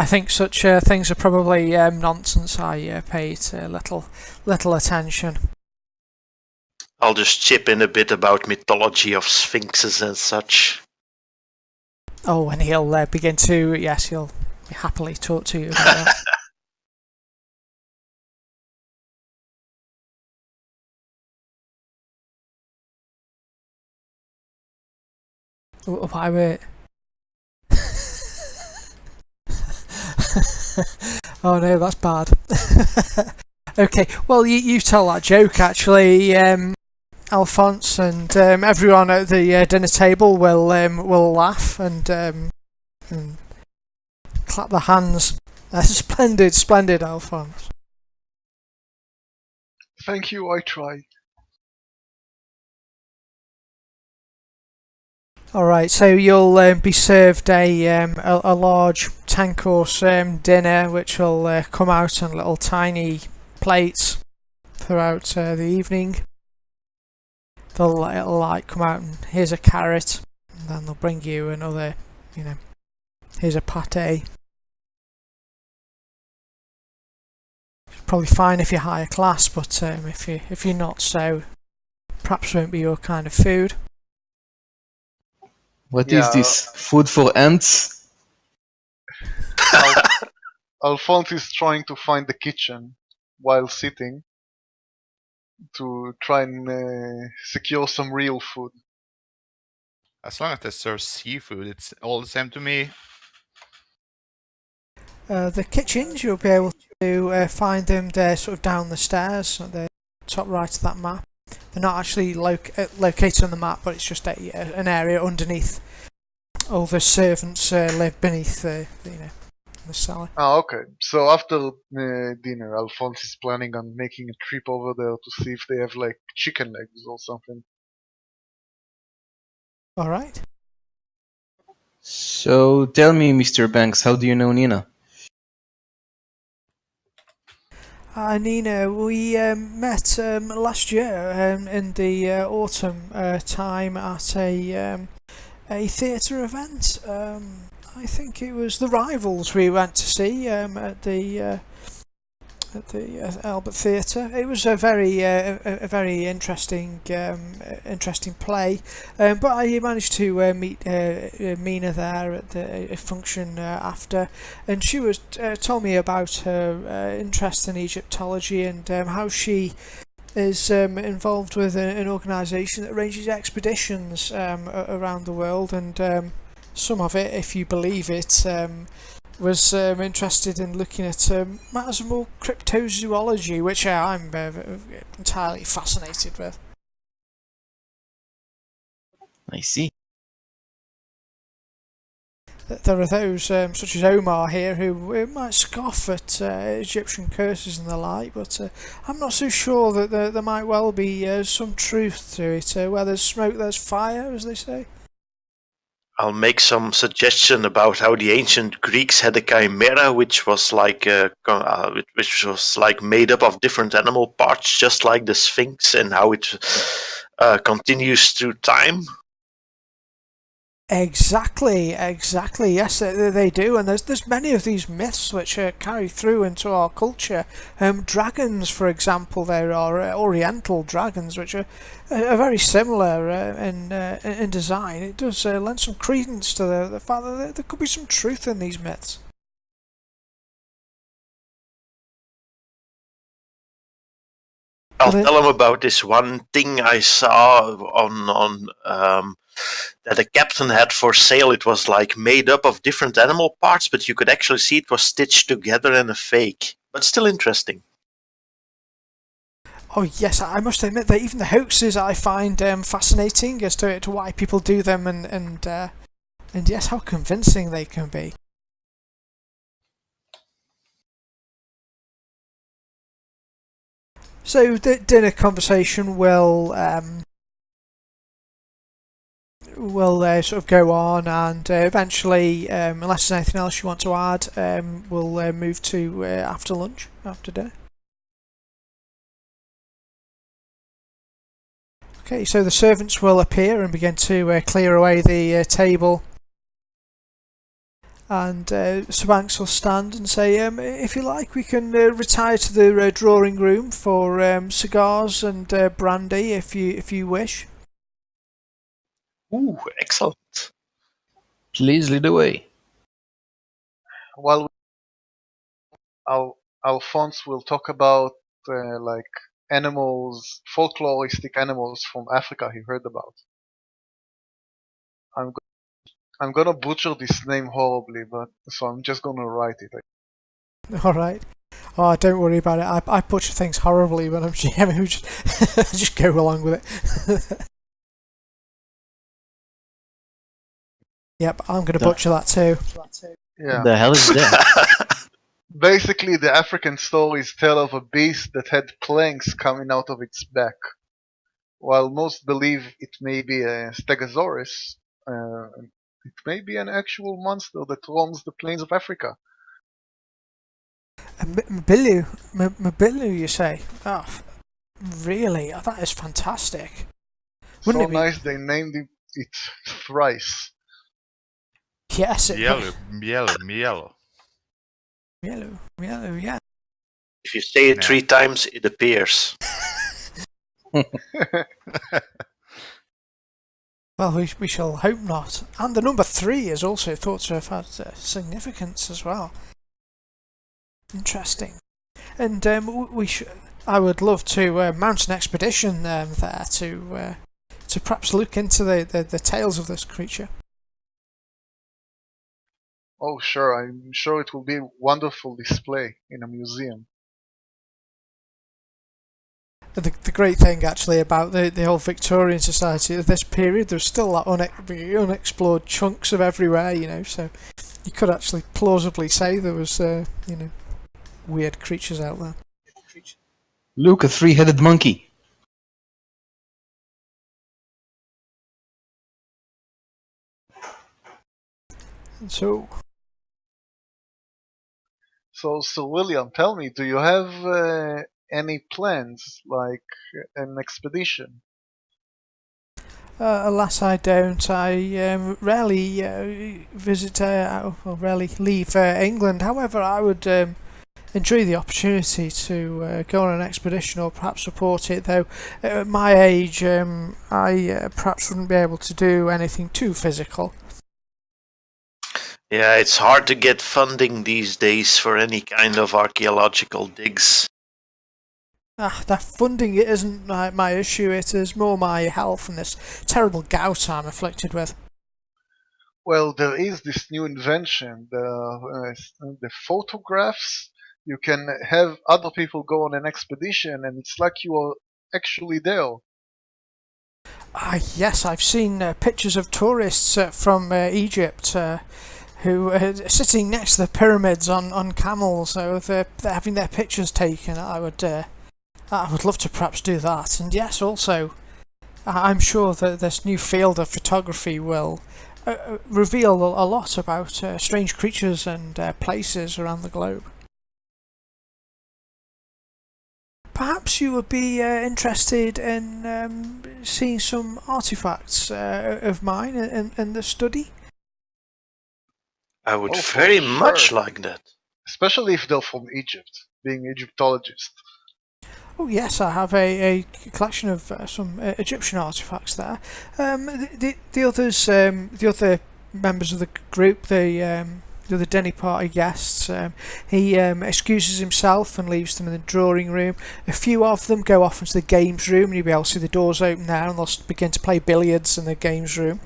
think such things are probably nonsense. I pay it little attention. I'll just chip in a bit about mythology of sphinxes and such. Oh, and he'll begin to, yes, he'll happily talk to you about that. Why wait? Oh no, that's bad. Okay, well you tell that joke actually, Alphonse, and everyone at the dinner table will laugh and clap their hands. Splendid, Alphonse. Thank you, I tried. Alright, so you'll be served a large 10-course dinner, which will come out on little tiny plates throughout the evening. It'll like come out and here's a carrot, and then they'll bring you another, here's a pate. It's probably fine if you're higher class, but if you're not, so perhaps won't be your kind of food. What is Yeah, this? Food for ants? Alphonse is trying to find the kitchen while sitting to try and secure some real food. As long as they serve seafood, it's all the same to me. The kitchens, you'll be able to find them. They're sort of down the stairs at the top right of that map. They're not actually located on the map, but it's just an area underneath. All the servants live beneath the cellar. Ah, okay. So after dinner, Alphonse is planning on making a trip over there to see if they have like chicken legs or something. All right. So tell me, Mr. Banks, how do you know Nina? Nina, we met last year in the autumn time at a theatre event. I think it was The Rivals we went to see at the Albert Theatre. It was a very interesting play, but I managed to meet Mina there at the function after, and she was told me about her interest in Egyptology and how she is involved with an organisation that arranges expeditions around the world, and some of it, if you believe it, was interested in looking at matters of more cryptozoology, which I'm entirely fascinated with. I see. There are those such as Omar here who might scoff at Egyptian curses and the like, but I'm not so sure that there might well be some truth to it. Where there's smoke, there's fire, as they say. I'll make some suggestion about how the ancient Greeks had a chimera, which was like made up of different animal parts, just like the Sphinx, and how it continues through time. Exactly. Yes, they do, and there's many of these myths which carry through into our culture. Dragons, for example, there are Oriental dragons which are very similar in design. It does lend some credence to the fact that there could be some truth in these myths. I'll tell him about this one thing I saw on that a captain had for sale. It was like made up of different animal parts, but you could actually see it was stitched together in a fake. But still interesting. Oh yes, I must admit that even the hoaxes I find fascinating as to why people do them, and yes, how convincing they can be. So the dinner conversation will sort of go on, and eventually, unless there's anything else you want to add, we'll move to after lunch, after dinner. Okay, so the servants will appear and begin to clear away the table. And Sir Banks will stand and say, if you like, we can retire to the drawing room for cigars and brandy, if you wish. Ooh, excellent. Please lead the way. While Alphonse will talk about like animals, folkloristic animals from Africa he heard about. I'm gonna butcher this name horribly, but so I'm just gonna write it. Alright. Oh, don't worry about it. I butcher things horribly when I'm GM. Just go along with it. Yep, I'm gonna butcher that too. Yeah. The hell is that? Basically, the African stories tell of a beast that had planks coming out of its back. While most believe it may be a stegosaurus, it may be an actual monster that roams the plains of Africa. Mabilu, you say? Oh, really? Oh, that is fantastic. Wouldn't So it be? nice they named it thrice. Yes, it Yellow, yellow, yellow. Yellow, yeah. If you say it Yeah. 3 times, it appears. Well, we shall hope not. And the number 3 is also thought to have had significance as well. Interesting. And I would love to mount an expedition there to perhaps look into the tales of this creature. Oh, sure, I'm sure it will be a wonderful display in a museum. The great thing actually about the whole Victorian society of this period, there's still that unexplored chunks of everywhere, so you could actually plausibly say there was weird creatures out there. Look, a three-headed monkey. So Sir William, tell me, do you have any plans, like an expedition? alas, I don't. I rarely visit or rarely leave England. However, I would enjoy the opportunity to go on an expedition or perhaps support it. Though at my age, I perhaps wouldn't be able to do anything too physical. Yeah, it's hard to get funding these days for any kind of archaeological digs. That funding it isn't my issue. It is more my health and this terrible gout I'm afflicted with. Well, there is this new invention, the photographs. You can have other people go on an expedition, and it's like you are actually there. Yes, I've seen pictures of tourists from Egypt who are sitting next to the pyramids on camels. So they're having their pictures taken. I would love to perhaps do that. And yes, also, I'm sure that this new field of photography will reveal a lot about strange creatures and places around the globe. Perhaps you would be interested in seeing some artifacts of mine in the study? I would Oh, for very much sure. like that. Especially if they're from Egypt, being Egyptologist. Oh yes, I have a collection of some Egyptian artifacts there. The others, the other members of the group, the other Denny party guests, he excuses himself and leaves them in the drawing room. A few of them go off into the games room, and you'll be able to see the doors open there, and they'll begin to play billiards in the games room.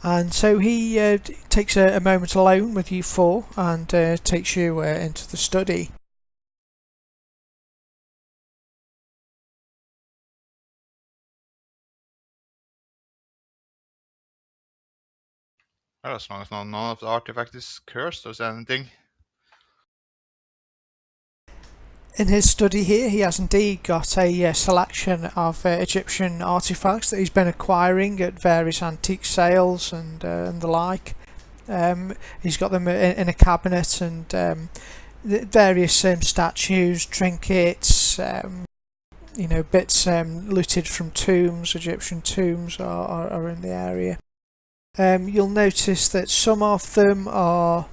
And so he takes a moment alone with you four and takes you into the study. Well, as long as none of the artifact is cursed or anything. In his study here, he has indeed got a selection of Egyptian artifacts that he's been acquiring at various antique sales and the like. He's got them in a cabinet, and various statues, trinkets, bits looted from tombs, Egyptian tombs are in the area. You'll notice that some of them are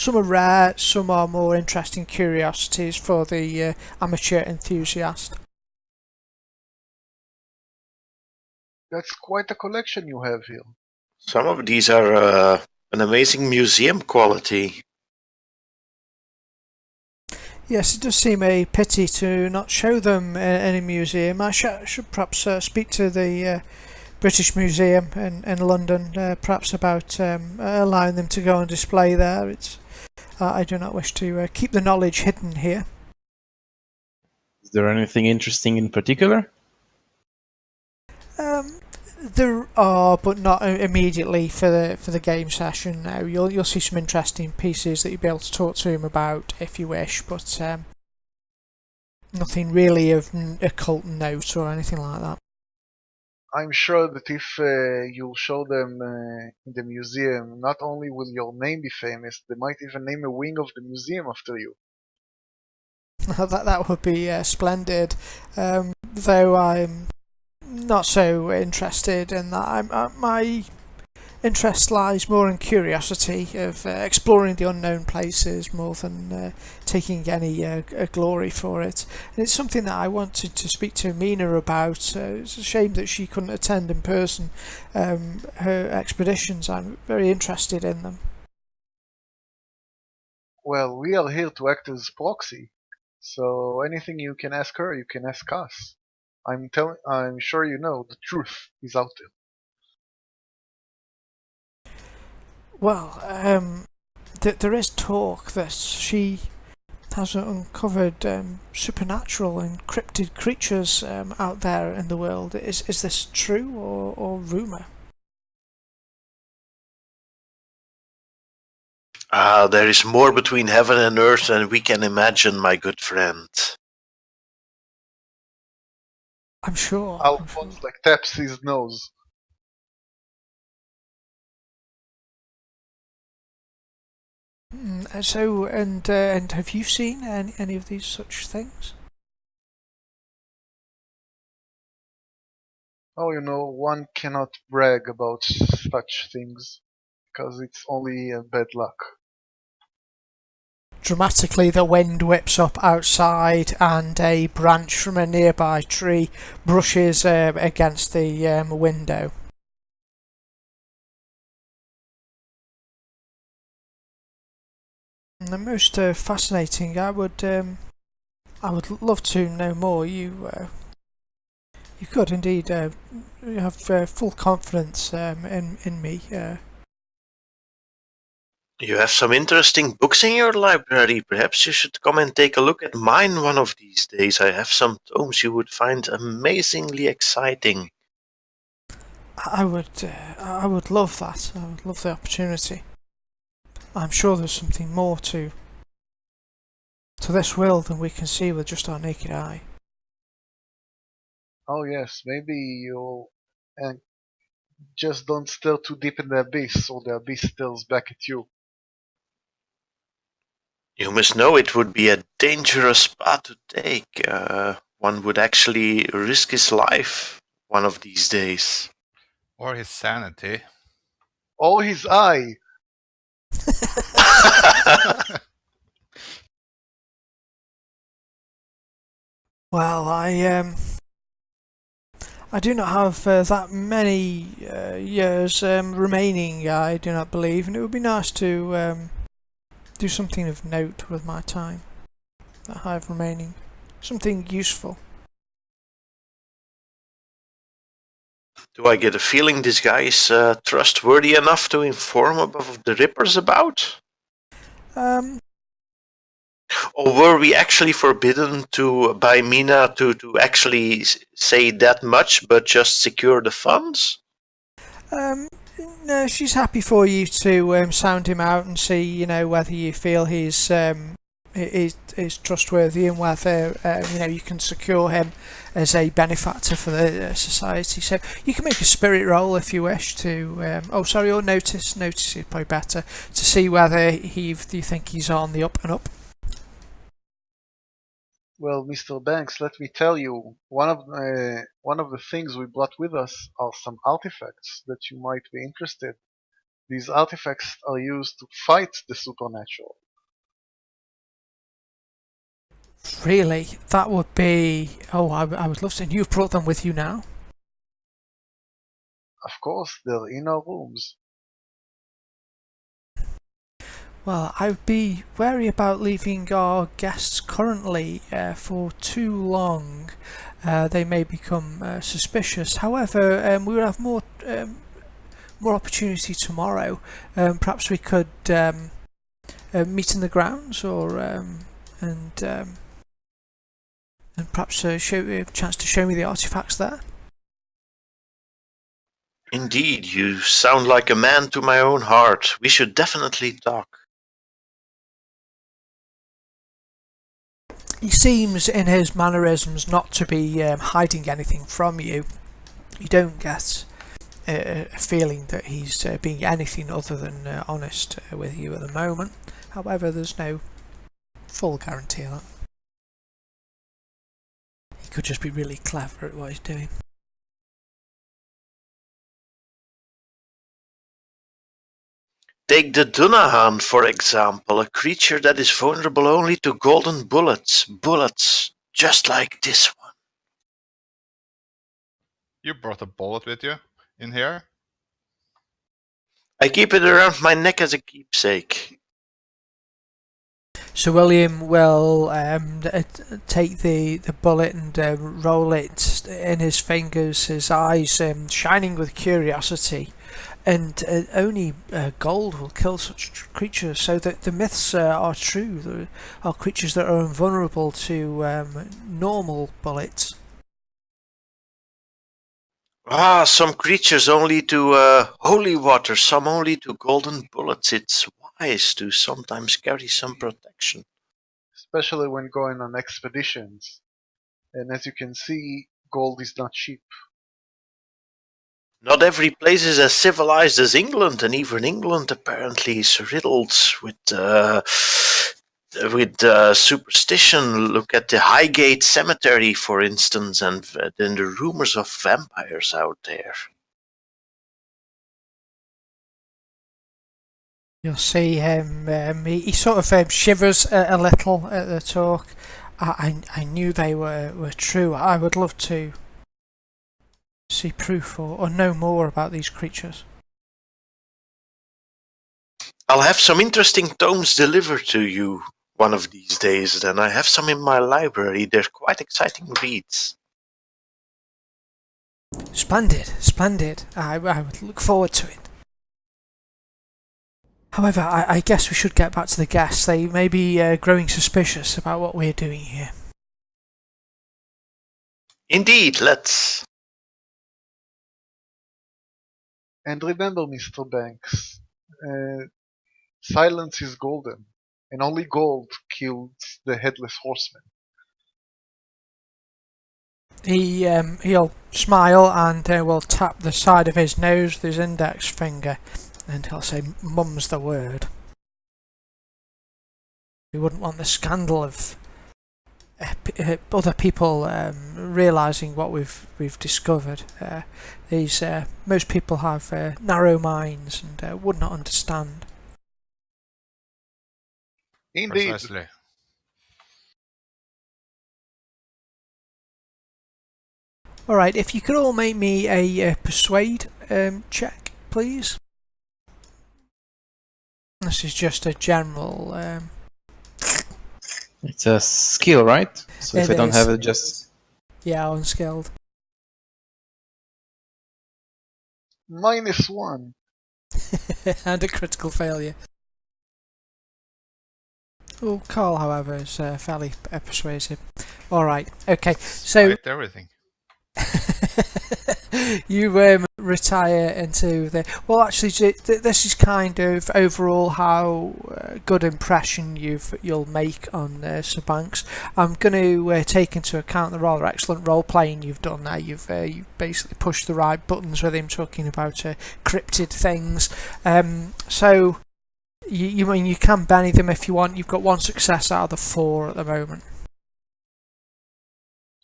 rare, some are more interesting curiosities for the amateur enthusiast. That's quite a collection you have here. Some of these are an amazing museum quality. Yes, it does seem a pity to not show them in a museum. I should perhaps speak to the British Museum in London, perhaps about allowing them to go on display there. I do not wish to keep the knowledge hidden here. Is there anything interesting in particular? There are, but not immediately for the game session. Now you'll see some interesting pieces that you'll be able to talk to him about if you wish, but nothing really of occult note or anything like that. I'm sure that if you'll show them in the museum, not only will your name be famous, they might even name a wing of the museum after you. That would be splendid. Though I'm not so interested in that. My interest lies more in curiosity of exploring the unknown places more than taking any glory for it. And it's something that I wanted to speak to Mina about. It's a shame that she couldn't attend in person her expeditions. I'm very interested in them. Well, we are here to act as proxy, so anything you can ask her, you can ask us. I'm sure you know the truth is out there. Well, there is talk that she has uncovered supernatural and cryptid creatures out there in the world. Is this true or rumour? There is more between heaven and earth than we can imagine, my good friend. I'm sure. Alphonse like taps his nose. So, and have you seen any of these such things? Oh, one cannot brag about such things, because it's only bad luck. Dramatically, the wind whips up outside, and a branch from a nearby tree brushes against the window. The most fascinating. I would love to know more. You could indeed. You have full confidence in me. You have some interesting books in your library. Perhaps you should come and take a look at mine one of these days. I have some tomes you would find amazingly exciting. I would love that. I would love the opportunity. I'm sure there's something more to this world than we can see with just our naked eye. Oh yes, maybe you'll just don't stare too deep in the abyss, or the abyss stares back at you. You must know it would be a dangerous path to take. One would actually risk his life one of these days. Or his sanity. Or his eye! Well, I do not have that many years remaining. I do not believe, and it would be nice to do something of note with my time that I have remaining. Something useful. Do I get a feeling this guy is trustworthy enough to inform above the Rippers about? Or were we actually forbidden by Mina to actually say that much, but just secure the funds? No, she's happy for you to sound him out and see, whether you feel he's is trustworthy and whether you can secure him as a benefactor for the society. So you can make a spirit roll if you wish to. Or notice. Notice is probably better to see whether you think he's on the up and up. Well, Mr. Banks, let me tell you, one of the things we brought with us are some artifacts that you might be interested. These artifacts are used to fight the supernatural. Really, that would be. Oh, I would love to. And you've brought them with you now. Of course, they're in our rooms. Well, I would be wary about leaving our guests currently for too long. They may become suspicious. However, we will have more opportunity tomorrow. Perhaps we could meet in the grounds, or and perhaps show you a chance to show me the artifacts there. Indeed, you sound like a man to my own heart. We should definitely talk. He seems, in his mannerisms, not to be hiding anything from you. You don't get a feeling that he's being anything other than honest with you at the moment. However, there's no full guarantee of that. He could just be really clever at what he's doing. Take the Dunahan, for example, a creature that is vulnerable only to golden bullets. Bullets, just like this one. You brought a bullet with you in here? I keep it around my neck as a keepsake. So William will take the bullet and roll it in his fingers, his eyes shining with curiosity. And only gold will kill such creatures, so that the myths are true. There are creatures that are invulnerable to normal bullets. Some creatures only to holy water, some only to golden bullets. It's wise to sometimes carry some protection. Especially when going on expeditions. And as you can see, gold is not cheap. Not every place is as civilized as England, and even England apparently is riddled with superstition. Look at the Highgate Cemetery, for instance, and then the rumors of vampires out there. You'll see him. He sort of shivers a little at the talk. I knew they were true. I would love to see proof or know more about these creatures. I'll have some interesting tomes delivered to you one of these days, then. I have some in my library. They're quite exciting reads. Splendid. I would look forward to it. However, I guess we should get back to the guests. They may be growing suspicious about what we're doing here. Indeed, let's. And remember, Mr. Banks, silence is golden, and only gold kills the headless horseman. He'll smile and will tap the side of his nose with his index finger, and he'll say, "Mum's the word." We wouldn't want the scandal of other people realising what we've discovered. Most people have narrow minds and would not understand. Indeed. Precisely. All right, if you could all make me a persuade check, please. This is just a general. It's a skill, right? So if It I don't is. have it, just Yeah, unskilled. -1. And a critical failure. Oh, Carl, however, is fairly persuasive. All right, okay. So Despite everything. you retire into the. Well, actually, this is kind of overall how good impression you'll make on Sir Banks. I'm going to take into account the rather excellent role playing you've done there. You've you basically pushed the right buttons with him talking about cryptid things. So you mean you can Benny them if you want. You've got 1 success out of the 4 at the moment.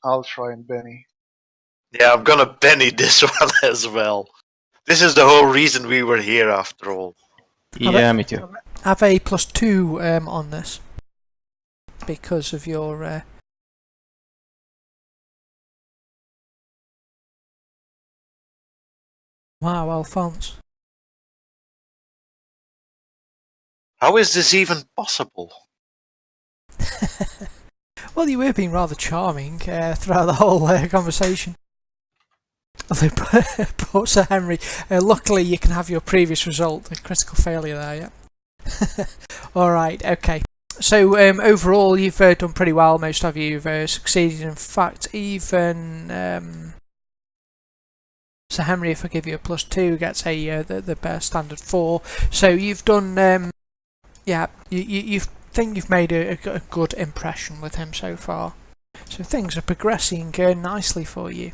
I'll try and Benny. Yeah, I'm gonna penny this one as well. This is the whole reason we were here, after all. yeah, me too. Have a +2 on this because of your. Wow, Alphonse. How is this even possible? Well, you were being rather charming throughout the whole conversation. Although, poor Sir Henry, luckily you can have your previous result, a critical failure there, yeah. Alright, okay. So, overall, you've done pretty well. Most of you have succeeded. In fact, even So Henry, if I give you a +2, gets the standard 4. So you've done, you think you've made a good impression with him so far. So things are progressing nicely for you.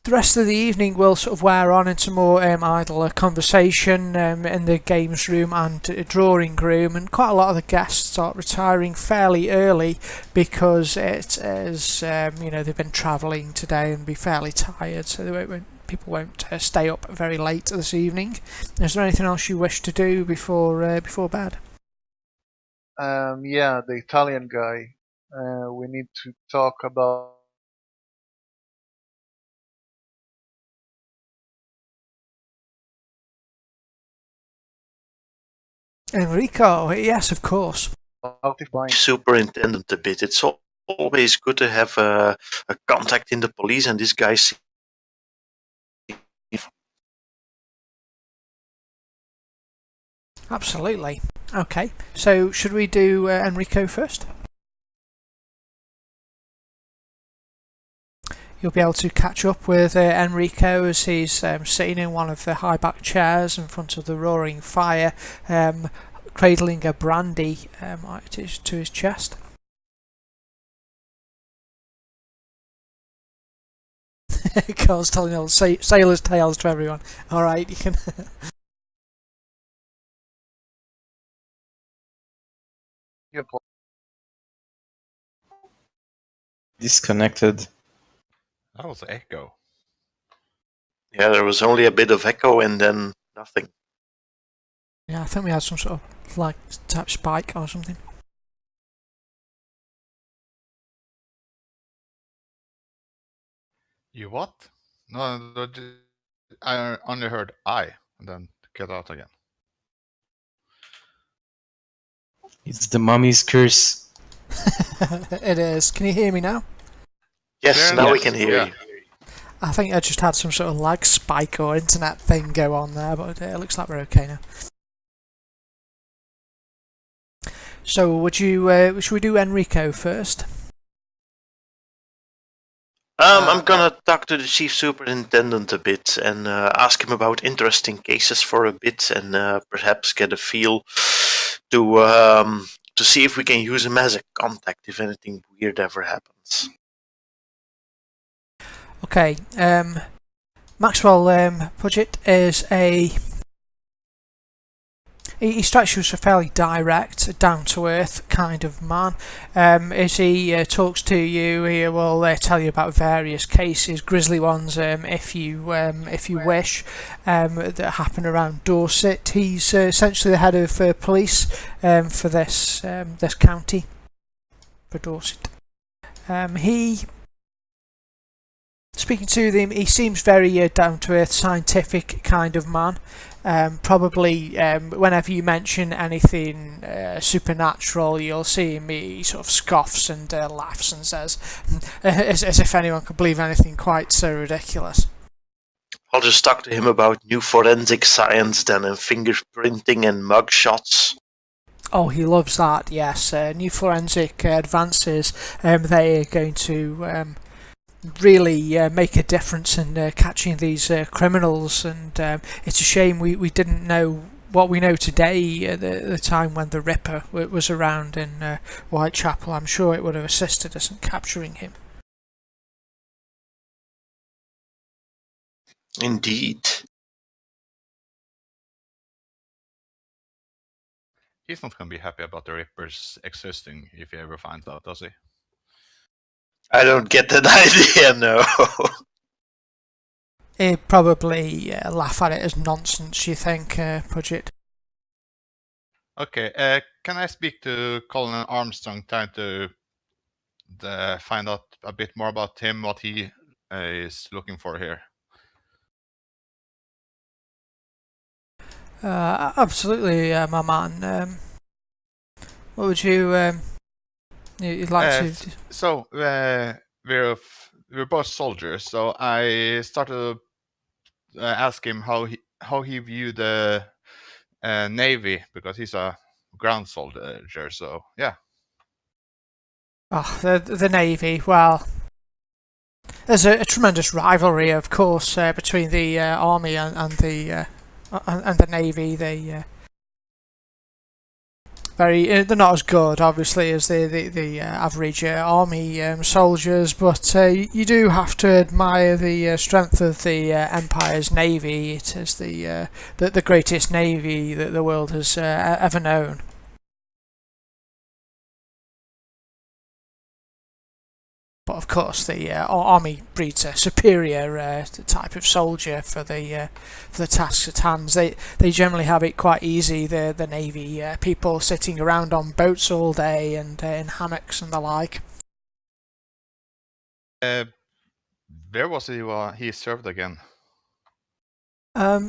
The rest of the evening will sort of wear on into more idle conversation in the games room and drawing room, and quite a lot of the guests start retiring fairly early because it is, they've been travelling today and be fairly tired, so people won't stay up very late this evening. Is there anything else you wish to do before bed? Yeah, the Italian guy. We need to talk about. Enrico, yes, of course. Superintendent a bit. It's always good to have a contact in the police, and this guy. Absolutely. Okay, so should we do Enrico first? You'll be able to catch up with Enrico as he's sitting in one of the high back chairs in front of the roaring fire, cradling a brandy to his chest. Carl's telling all sailors' tales to everyone. Alright, you can. Disconnected. That was echo. Yeah, there was only a bit of echo and then nothing. Yeah, I think we had some sort of like type spike or something. You what? No, I only heard I, and then cut out again. It's the mummy's curse. It is. Can you hear me now? Yes, Clearly, now we yes. can hear Yeah. you. I think I just had some sort of lag spike or internet thing go on there, but it looks like we're okay now. So, should we do Enrico first? I'm gonna talk to the chief superintendent a bit and ask him about interesting cases for a bit, and perhaps get a feel to see if we can use him as a contact if anything weird ever happens. Okay, Maxwell Pudgett is he strikes you as a fairly direct, down-to-earth kind of man. As he talks to you, he will tell you about various cases, grisly ones if you wish, that happen around Dorset. He's essentially the head of police for this county, for Dorset. Speaking to them, he seems very down-to-earth, scientific kind of man. Probably whenever you mention anything supernatural, you'll see him, he sort of scoffs and laughs and says, as if anyone could believe anything quite so ridiculous. I'll just talk to him about new forensic science then, and fingerprinting and mugshots. Oh, he loves that, yes. New forensic advances, they are going to really make a difference in catching these criminals, and it's a shame we didn't know what we know today at the time when the Ripper was around in Whitechapel. I'm sure it would have assisted us in capturing him. Indeed. He's not going to be happy about the Rippers existing if he ever finds out, does he? I don't get that idea, no. He'd probably laugh at it as nonsense, you think, Pudgett? Okay, can I speak to Colin Armstrong, trying to find out a bit more about him, what he is looking for here? Absolutely, my man. What would you'd like to? So we're both soldiers. So I started to ask him how he viewed the Navy, because he's a ground soldier. So yeah. Oh, the Navy. Well, There's a tremendous rivalry, of course, between the army and the navy. They're not as good, obviously, as the average army soldiers, but you do have to admire the strength of the Empire's navy. It is the greatest navy that the world has ever known. But of course, the army breeds a superior type of soldier for the tasks at hand. They generally have it quite easy. The navy people sitting around on boats all day and in hammocks and the like. Where was he served again?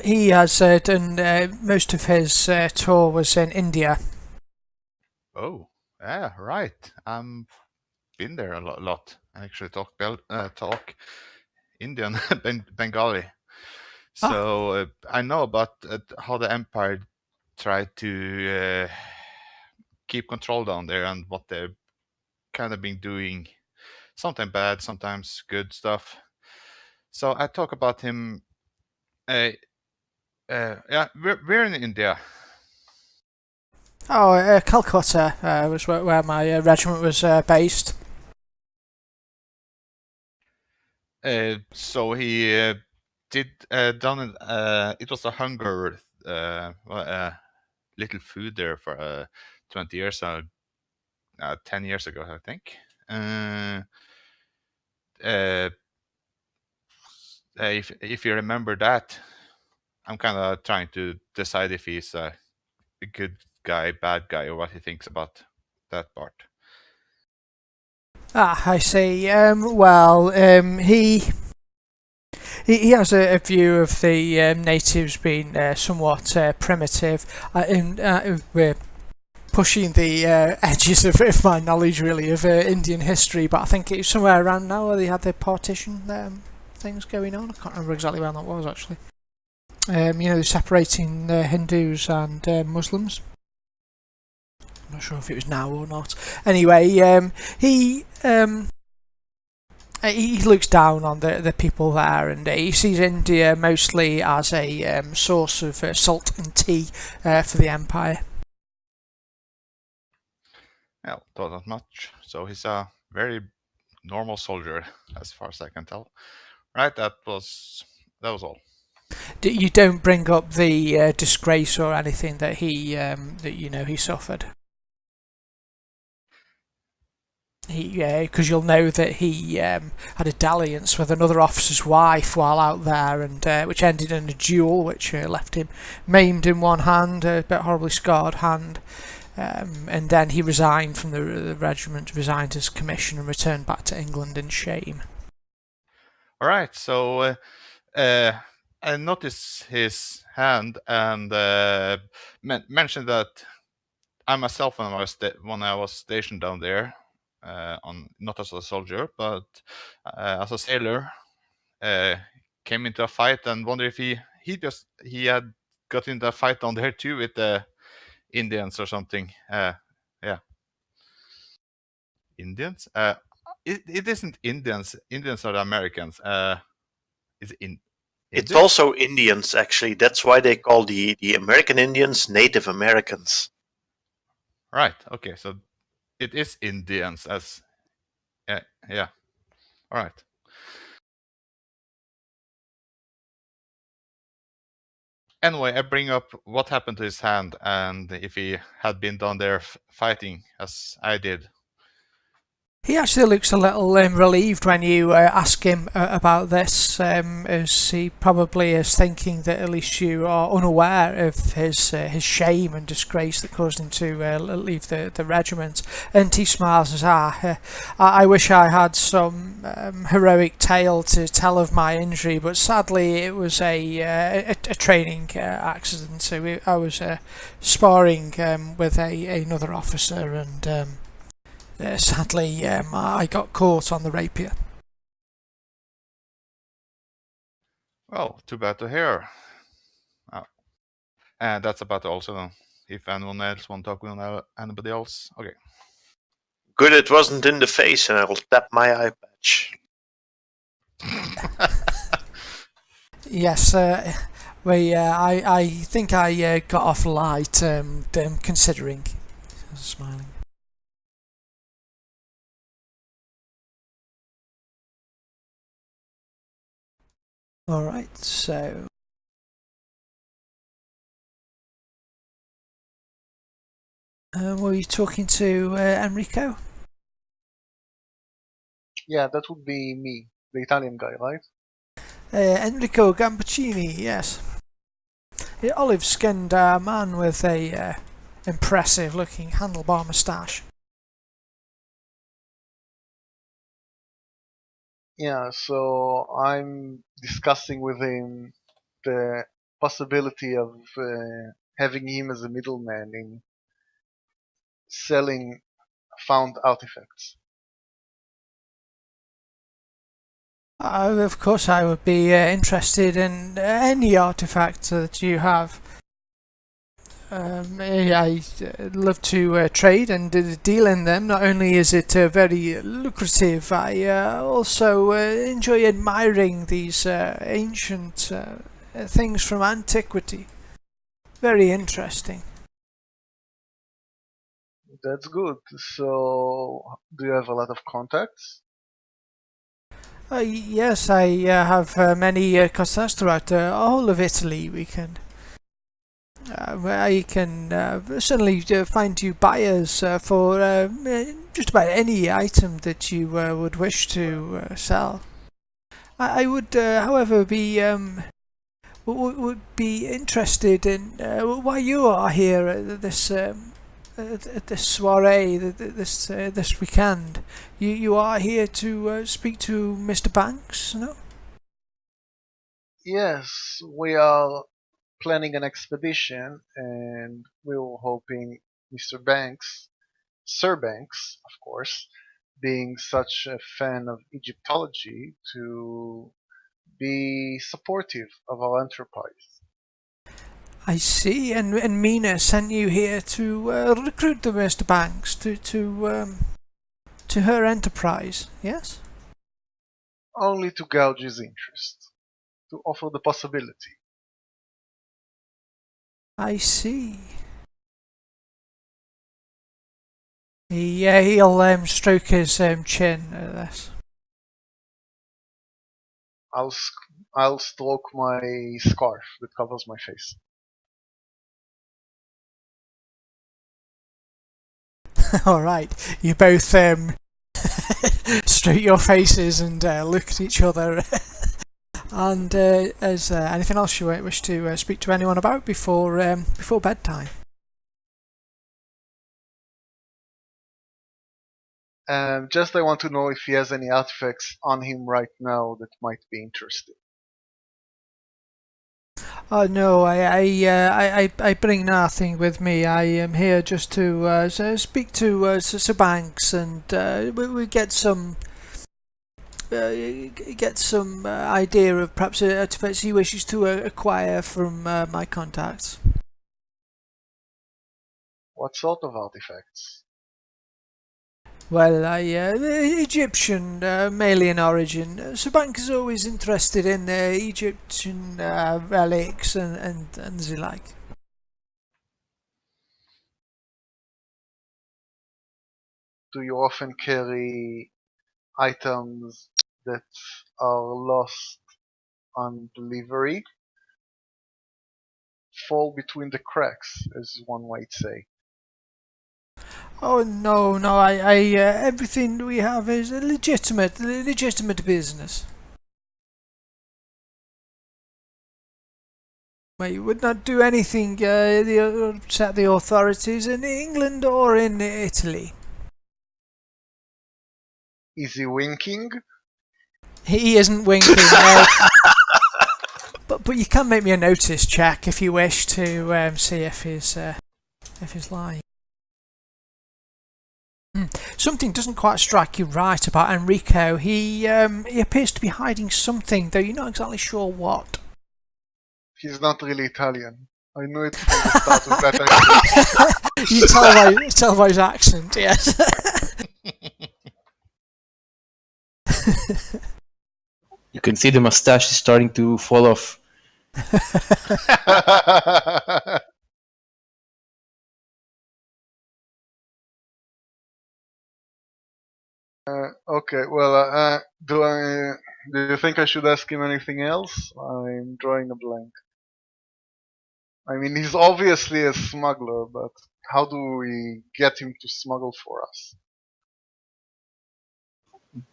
He has done most of his tour was in India. Oh, yeah, right. Been there a lot. I actually talk Indian Bengali, so I know about how the empire tried to keep control down there and what they've kind of been doing. Sometimes bad, sometimes good stuff. So I talk about him. Yeah, we're in India. Oh, Calcutta was where my regiment was based. So he did done it was a hunger little food there for 20 years 10 years ago, I think. If you remember that, I'm kind of trying to decide if he's a good guy, bad guy, or what he thinks about that part. I see. He has a view of the natives being somewhat primitive. We're pushing the edges of my knowledge, really, of Indian history, but I think it's somewhere around now where they had the partition things going on. I can't remember exactly when that was, actually. They're separating Hindus and Muslims. I'm not sure if it was now or not. Anyway, he looks down on the people there, and he sees India mostly as a source of salt and tea for the empire. Yeah, thought not much. So he's a very normal soldier, as far as I can tell. Right, that was all. You don't bring up the disgrace or anything that he suffered. Because you'll know that he had a dalliance with another officer's wife while out there, and which ended in a duel, which left him maimed in one hand, a bit horribly scarred hand. And then he resigned from the regiment, resigned his commission, and returned back to England in shame. All right, so I noticed his hand and mentioned that I myself, when I was stationed down there, not as a soldier but as a sailor, came into a fight and wonder if he had got into a fight down there too with the Indians or something. Yeah, Indians. It isn't Indians. Indians are the Americans. Is it in? It's also Indians, actually. That's why they call the American Indians Native Americans. Right. Okay. So it is Indians as. Yeah. All right. Anyway, I bring up what happened to his hand and if he had been down there fighting as I did. He actually looks a little relieved when you ask him about this, as he probably is thinking that at least you are unaware of his shame and disgrace that caused him to leave the regiment. And he smiles and says, I wish I had some heroic tale to tell of my injury, but sadly it was a training accident. So I was sparring with another officer, and sadly, I got caught on the rapier. Well, too bad to hear. And that's about also. If anyone else want to talk with anybody else, okay. Good it wasn't in the face, and I will tap my eye patch. Yes, I think I got off light, considering. Smiling. Alright, so... were you talking to Enrico? Yeah, that would be me, the Italian guy, right? Enrico Gambaccini, yes. The olive-skinned man with a impressive-looking handlebar moustache. Yeah, so I'm discussing with him the possibility of having him as a middleman in selling found artifacts. Of course, I would be interested in any artifact that you have. I'd love to trade and deal in them. Not only is it very lucrative, I also enjoy admiring these ancient things from antiquity. Very interesting. That's good. So, do you have a lot of contacts? Yes, I have many contacts throughout the whole of Italy. I can certainly find you buyers for just about any item that you would wish to sell. I would, however, would be interested in why you are here at this soiree, this weekend. You are here to speak to Mr. Banks, no? Yes, we are planning an expedition and we were hoping Mr. Banks, Sir Banks, of course, being such a fan of Egyptology, to be supportive of our enterprise. I see, and Mina sent you here to recruit the Mr. Banks to her enterprise, yes? Only to gauge his interest, to offer the possibility. I see. He'll stroke his chin at this. I'll stroke my scarf that covers my face. Alright, you both stroke your faces and look at each other. And is anything else you wish to speak to anyone about before bedtime? Just I want to know if he has any artifacts on him right now that might be interesting. Oh no, I bring nothing with me. I am here just to speak to Sir Banks, and we get some idea of perhaps artifacts he wishes to acquire from my contacts. What sort of artifacts? Well, Egyptian, mainly in origin. Sir Banks is always interested in Egyptian relics and the like. Do you often carry items that are lost on delivery? Fall between the cracks, as one might say. Oh no, I everything we have is a legitimate business. We would not do anything upset the authorities in England or in Italy. Is he winking? He isn't winking. No. But you can make me a notice check if you wish to see if he's lying. Something doesn't quite strike you right about Enrico. He appears to be hiding something, though you're not exactly sure what. He's not really Italian. I knew it from the start with that accent. You tell by his accent, yes. You can see the mustache is starting to fall off. Okay, well, do you think I should ask him anything else? I'm drawing a blank. I mean, he's obviously a smuggler, but how do we get him to smuggle for us?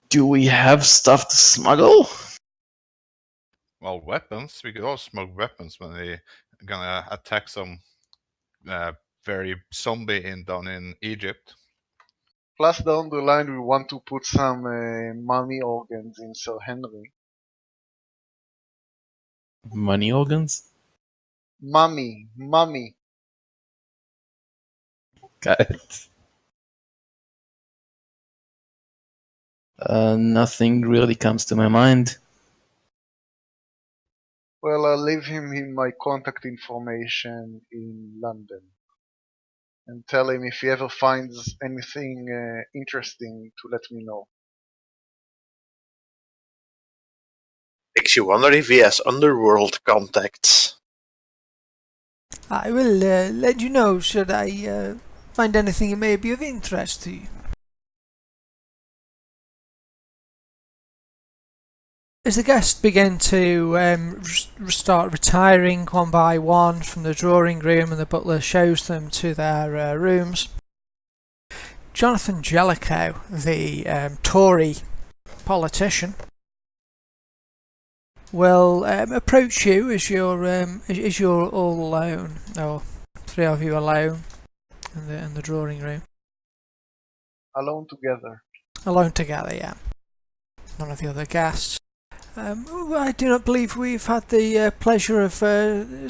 Do we have stuff to smuggle? Well, weapons. We could all smoke weapons when they gonna attack some very zombie down in Egypt. Plus, down the line, we want to put some mummy organs in Sir Henry. Money organs? Mummy. Got it. Nothing really comes to my mind. Well, I'll leave him in my contact information in London. And tell him if he ever finds anything interesting to let me know. Makes you wonder if he has underworld contacts. I will let you know should I find anything that may be of interest to you. As the guests begin to start retiring one by one from the drawing room and the butler shows them to their rooms, Jonathan Jellicoe, the Tory politician, will approach you as you're all alone, or three of you alone in the drawing room. Alone together. Alone together, yeah. None of the other guests. I do not believe we've had the pleasure of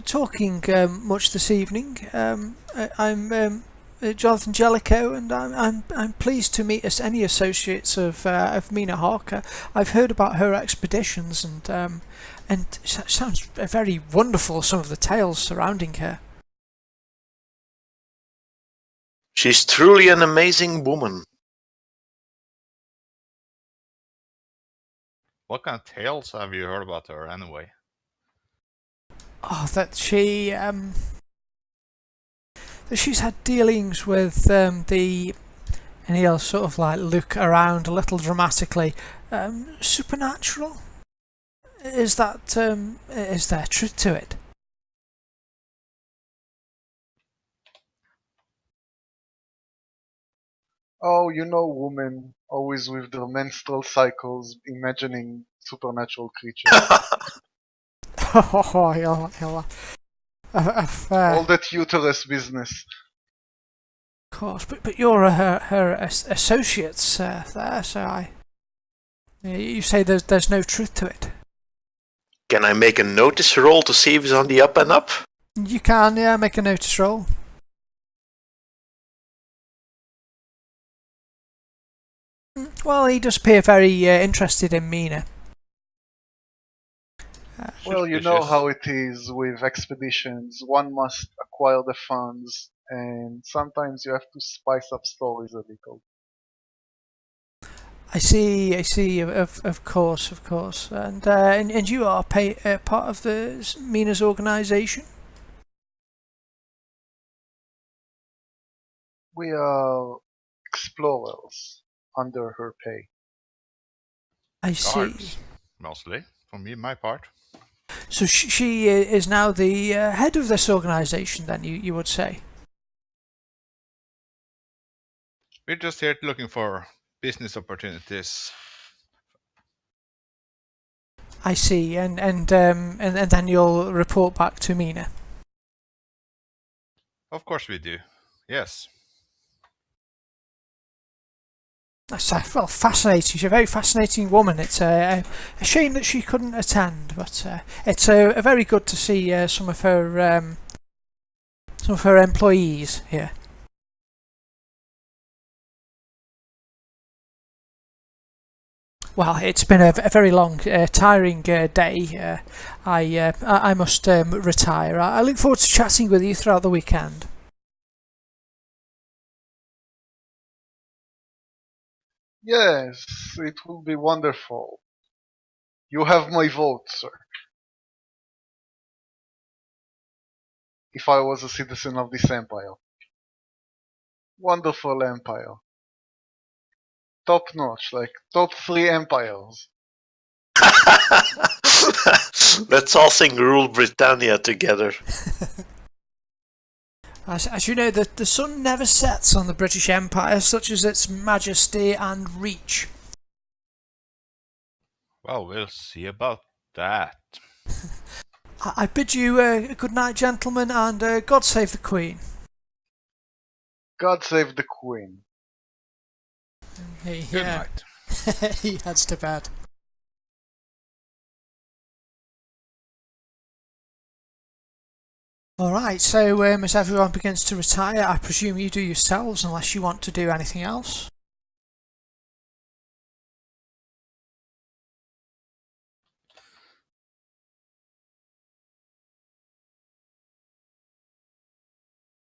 talking much this evening. I'm Jonathan Jellicoe, and I'm pleased to meet any associates of Mina Harker. I've heard about her expeditions, and it sounds very wonderful. Some of the tales surrounding her. She's truly an amazing woman. What kind of tales have you heard about her anyway? Oh, that she's had dealings with the, and he'll sort of like look around a little dramatically. Supernatural? Is there truth to it? Oh, you know women, always with their menstrual cycles, imagining supernatural creatures. Oh, he'll All that uterus business. of course, but you're her associates there, so you say there's no truth to it. Can I make a notice roll to see if it's on the up and up? You can, yeah, make a notice roll. Well, he does appear very interested in Mina. Well, you know how it is with expeditions. One must acquire the funds, and sometimes you have to spice up stories a little. I see. Of course. And you are part of the Mina's organisation. We are explorers under her pay. I see. Guards, mostly, from my part. So she is now the head of this organisation, then, you would say? We're just here looking for business opportunities. I see, and then you'll report back to Mina. Of course we do. Yes. That's well, fascinating. She's a very fascinating woman. It's a shame that she couldn't attend, but it's very good to see some of her employees here. Well, it's been a very long, tiring day. I must retire. I look forward to chatting with you throughout the weekend. Yes, it will be wonderful. You have my vote, sir. If I was a citizen of this empire. Wonderful empire. Top notch, like top 3 empires. Let's all sing Rule Britannia together. As you know, the sun never sets on the British Empire, such as its majesty and reach. Well, we'll see about that. I bid you a good night, gentlemen, and God save the Queen. God save the Queen. Good night. He heads to bed. Alright, so as everyone begins to retire, I presume you do yourselves unless you want to do anything else.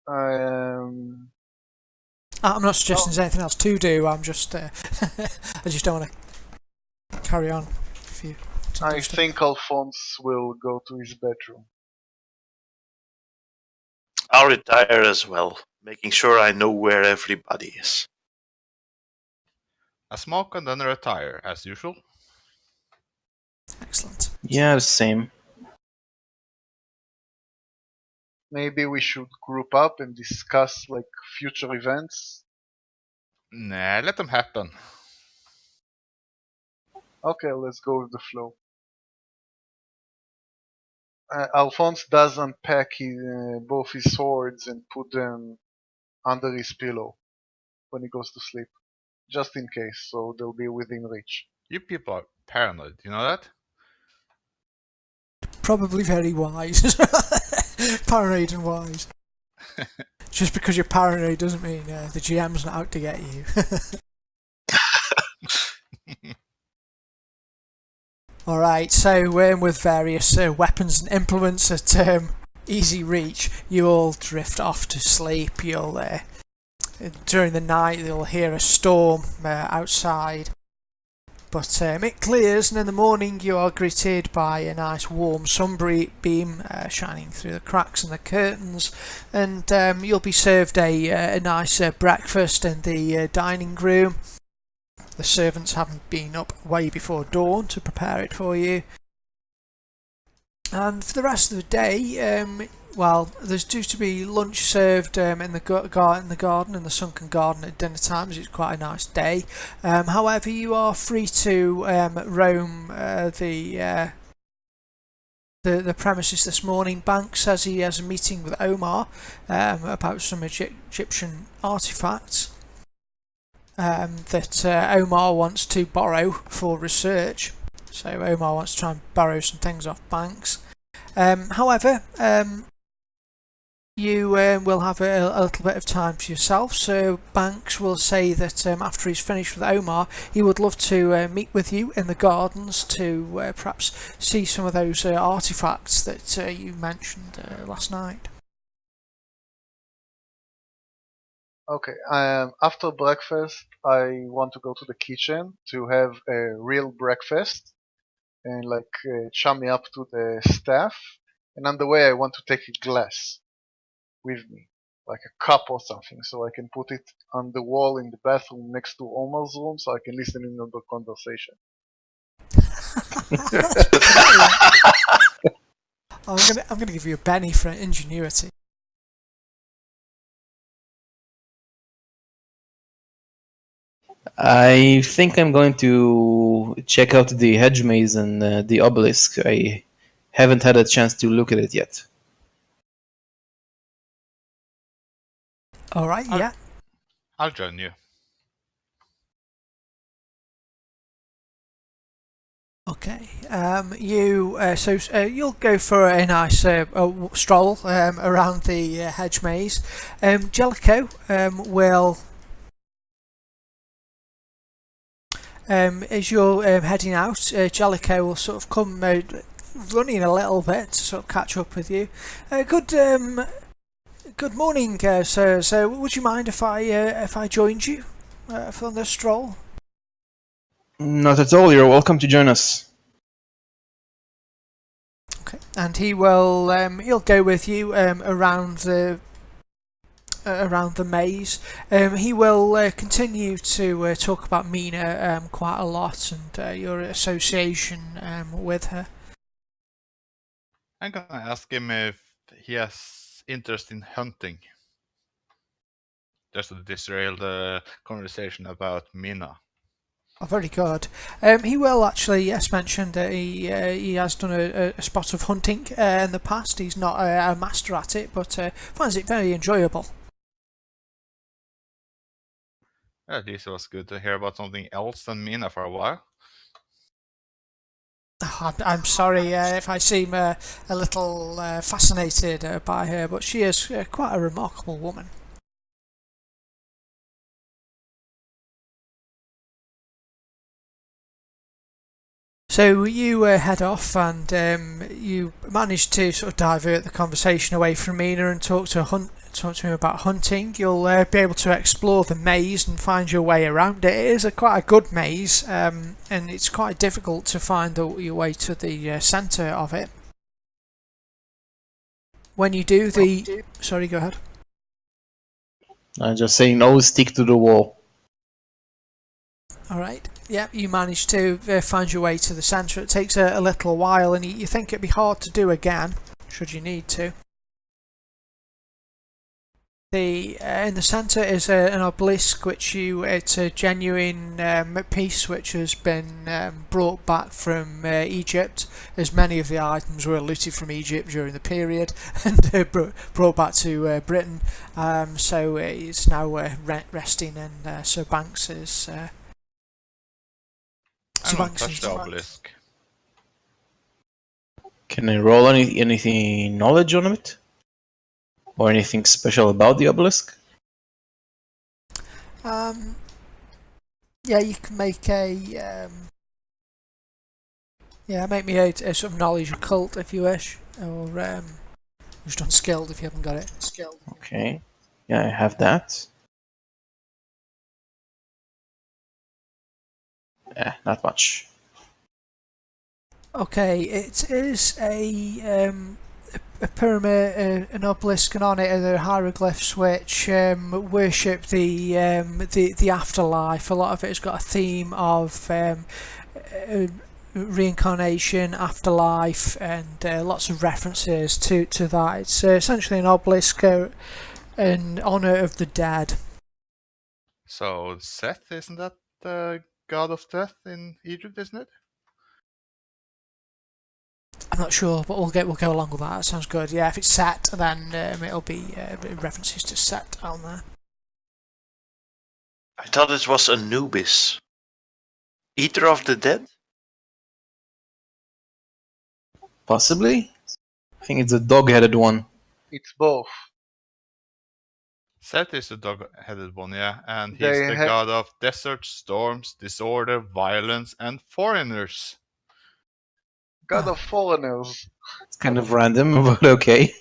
I'm not suggesting there's anything else to do, I'm just I just don't want to carry on. I think Alphonse will go to his bedroom. I'll retire as well, making sure I know where everybody is. A smoke and then retire, as usual. Excellent. Yeah, the same. Maybe we should group up and discuss like future events. Nah, let them happen. Okay, let's go with the flow. Alphonse does unpack both his swords and put them under his pillow when he goes to sleep, just in case, so they'll be within reach. You people are paranoid, you know that? Probably very wise. Paranoid and wise. Just because you're paranoid doesn't mean the GM's not out to get you. Alright, so with various weapons and implements at easy reach, you all drift off to sleep. You'll during the night you'll hear a storm outside, but it clears, and in the morning you are greeted by a nice warm sunbeam shining through the cracks in the curtains, and you'll be served a nice breakfast in the dining room. The servants haven't been up way before dawn to prepare it for you. And for the rest of the day, well, there's due to be lunch served in the garden, in the sunken garden at dinner time, as it's quite a nice day. However, you are free to roam the premises this morning. Banks says he has a meeting with Omar about some Egyptian artifacts that Omar wants to borrow for research. So Omar wants to try and borrow some things off Banks. However, you will have a little bit of time to yourself, so Banks will say that after he's finished with Omar, he would love to meet with you in the gardens to perhaps see some of those artifacts that you mentioned last night. Okay, after breakfast, I want to go to the kitchen to have a real breakfast and like chum me up to the staff. And on the way, I want to take a glass with me, like a cup or something, so I can put it on the wall in the bathroom next to Omar's room, so I can listen in on the conversation. I'm gonna give you a penny for ingenuity. I think I'm going to check out the hedge maze and the obelisk. I haven't had a chance to look at it yet. Alright, yeah. I'll join you. Okay. You'll go for a nice stroll around the hedge maze. Jellicoe will, as you're heading out, Jellicoe will sort of come running a little bit to sort of catch up with you. Good morning, sir. So, would you mind if I joined you for the stroll? Not at all. You're welcome to join us. and he'll go with you around the maze. He will continue to talk about Mina quite a lot and your association with her. I'm gonna ask him if he has interest in hunting. Just to disrail the conversation about Mina. Oh, very good. He will actually, yes, mention that he has done a spot of hunting in the past. He's not a master at it, but finds it very enjoyable. At least it was good to hear about something else than Mina for a while. Oh, I'm sorry if I seem a little fascinated by her, but she is quite a remarkable woman. So you head off and you manage to sort of divert the conversation away from Mina and talk to him about hunting. You'll be able to explore the maze and find your way around it. It is quite a good maze, and it's quite difficult to find your way to the centre of it. When you do, sorry, go ahead. I'm just saying, always stick to the wall. Alright, yep, you manage to find your way to the centre. It takes a little while, and you think it'd be hard to do again, should you need to. In the centre is an obelisk, it's a genuine piece which has been brought back from Egypt, as many of the items were looted from Egypt during the period and brought back to Britain. So it's now resting in Sir Banks's. I'm gonna touch the obelisk. Can I roll anything knowledge on it? Or anything special about the obelisk? Yeah, you can make make me a sort of knowledge occult if you wish, or just unskilled if you haven't got it. Skilled. Okay. Yeah, I have that. Not much. Okay, it is a pyramid, an obelisk, and on it are the hieroglyphs which worship the afterlife. A lot of it has got a theme of reincarnation, afterlife, and lots of references to that. It's essentially an obelisk in honour of the dead. So Seth, isn't that the god of death in Egypt, isn't it? I'm not sure, but we'll go along with that. That sounds good. Yeah, if it's Set, then it'll be references to Set on there. I thought it was Anubis. Eater of the Dead? Possibly? I think it's a dog-headed one. It's both. Seth is the dog-headed one, yeah, and he's the god of desert, storms, disorder, violence, and foreigners. God of foreigners. It's kind of random, but okay.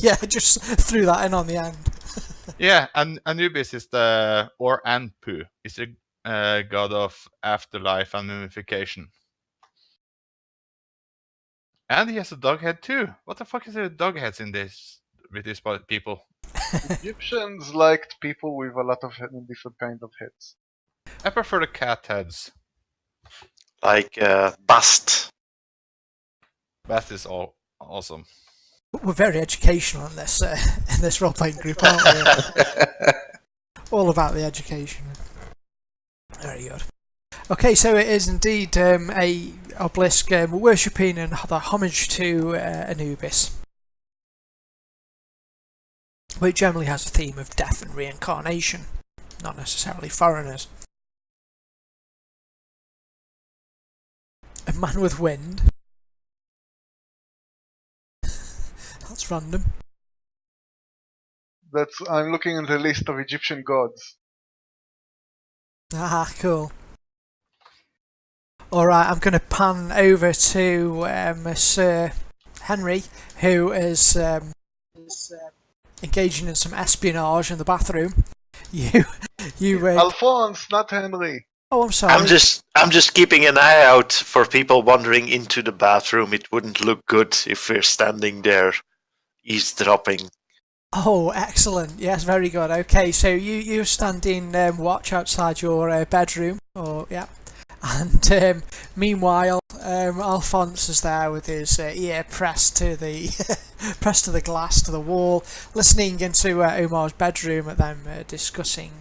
Yeah, just threw that in on the end. Yeah, and Anubis is or Anpu, is the god of afterlife and mummification. And he has a dog head too. What the fuck is there dog heads in this with these people? Egyptians liked people with a lot of different kind of heads. I prefer the cat heads. Like Bast. Bast is awesome. We're very educational in this role-playing group, aren't we? All about the education. Very good. Okay, so it is indeed a obelisk worshipping and the homage to Anubis, but it generally has a theme of death and reincarnation, not necessarily foreigners. A man with wind. That's random. I'm looking at the list of Egyptian gods. Ah, cool. Alright, I'm going to pan over to Sir Henry, who is engaging in some espionage in the bathroom. You Alphonse, not Henry. Oh, I'm sorry. I'm just keeping an eye out for people wandering into the bathroom. It wouldn't look good if we're standing there eavesdropping. Oh, excellent. Yes, very good. Okay, so you're standing watch outside your bedroom, and meanwhile, Alphonse is there with his ear pressed to the pressed to the glass to the wall, listening into Omar's bedroom at them discussing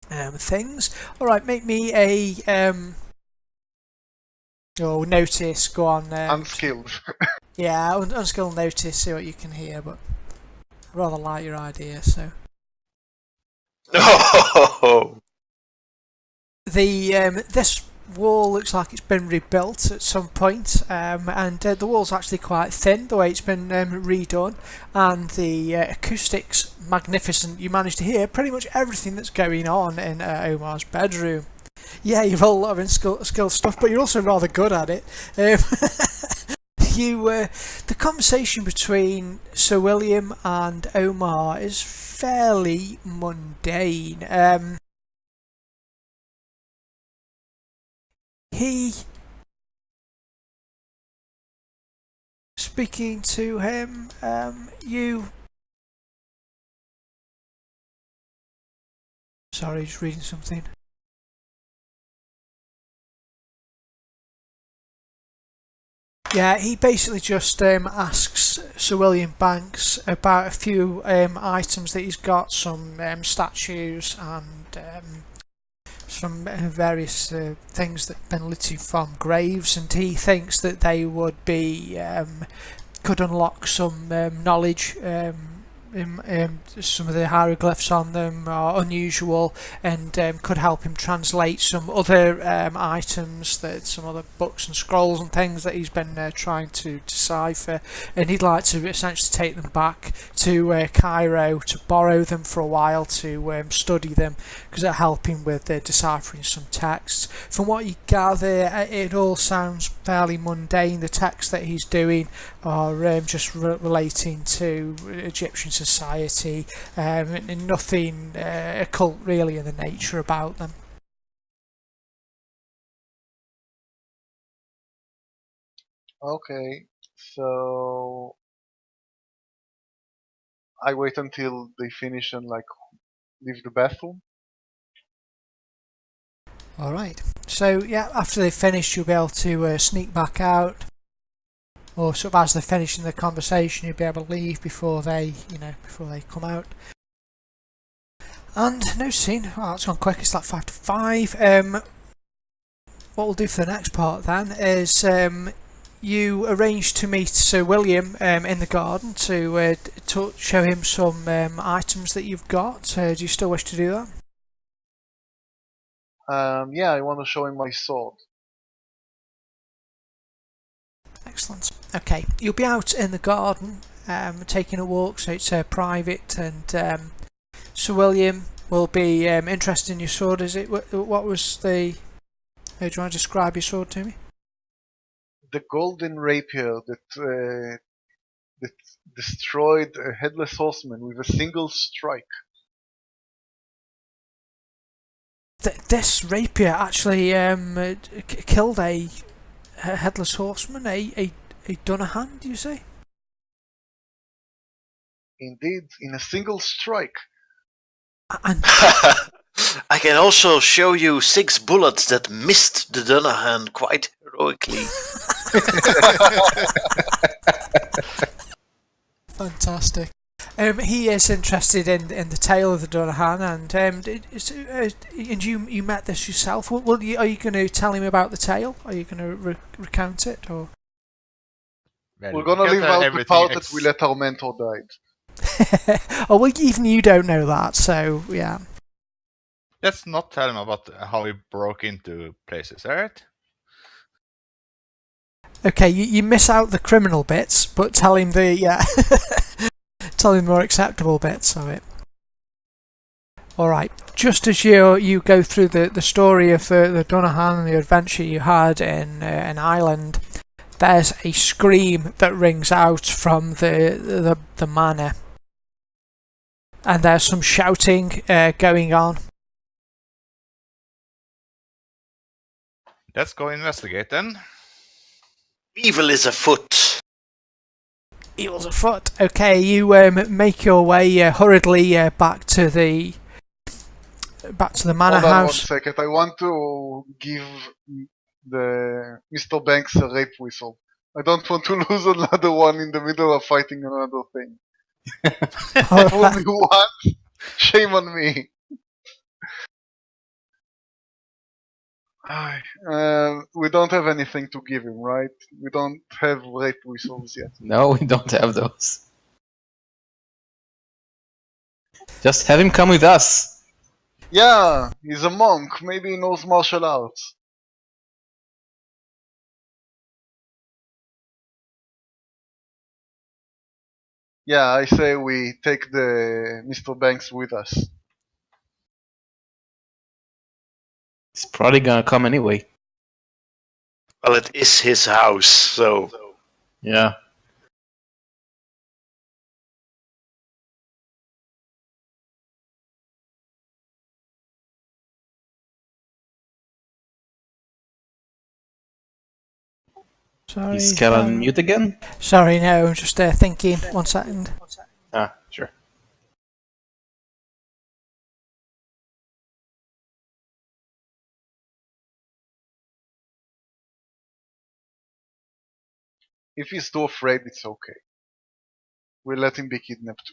things. All right, make me a notice. Go on. Unskilled. Yeah, unskilled notice. See what you can hear, but I rather like your idea. So Oh, this wall looks like it's been rebuilt at some point, and the wall's actually quite thin the way it's been redone, and the acoustics magnificent. You managed to hear pretty much everything that's going on in Omar's bedroom. Yeah, you've a lot of skill stuff, but you're also rather good at it. The conversation between Sir William and Omar is fairly mundane. He speaking to him. You. Sorry, just reading something. Yeah, he basically just asks Sir William Banks about a few items that he's got, some statues and some various things that have been looted from graves, and he thinks that they would be could unlock some knowledge. Some of the hieroglyphs on them are unusual, and could help him translate some other items, that some other books and scrolls and things that he's been trying to decipher, and he'd like to essentially take them back to Cairo to borrow them for a while to study them, because it'll help him with deciphering some texts. From what you gather, it all sounds fairly mundane. The texts that he's doing are just relating to Egyptian society, and nothing occult really in the nature about them. Okay, so I wait until they finish and like leave the bathroom. Alright, so yeah, after they've finished, you'll be able to sneak back out, or sort of as they're finishing the conversation, you'll be able to leave before they come out. And no scene. Oh, that's gone quick. It's like 5 to 5. What we'll do for the next part then is you arrange to meet Sir William in the garden to show him some items that you've got. Do you still wish to do that? Yeah, I want to show him my sword. Excellent. Okay, you'll be out in the garden taking a walk, so it's private, and Sir William will be interested in your sword. Is it? What was the? Do you want to describe your sword to me? The golden rapier that destroyed a headless horseman with a single strike. This rapier actually killed a headless horseman, a Dunahan, do you say? Indeed, in a single strike. And I can also show you 6 bullets that missed the Dunahan quite heroically. fantastic. He is interested in the tale of the Dunahan, and you met this yourself. Are you going to tell him about the tale? Are you going to recount it, or? Well, We're gonna we leave can't out the everything part that we let our mentor died. Oh well, even you don't know that, so yeah. Let's not tell him about how he broke into places, alright? Okay, you miss out the criminal bits, but tell him tell him the more acceptable bits of it. Alright, just as you go through the story of the Dunahan and the adventure you had in an island, there's a scream that rings out from the manor, and there's some shouting going on. Let's go investigate then. Evil is afoot. Evil's afoot. Okay, you make your way hurriedly back to the manor Hold on one house. second. I want to give the Mr. Banks a rape whistle. I don't want to lose another one in the middle of fighting another thing. Only one? Shame on me. We don't have anything to give him, right? We don't have rape whistles yet. No, we don't have those. Just have him come with us. Yeah, he's a monk. Maybe he knows martial arts. Yeah, I say we take the Mr. Banks with us. He's probably gonna come anyway. Well, it is his house, so Yeah. Sorry, Is Kellen mute again? Sorry, no, I'm just thinking. 1 second. Ah, sure. If he's too afraid, it's okay. We'll let him be kidnapped.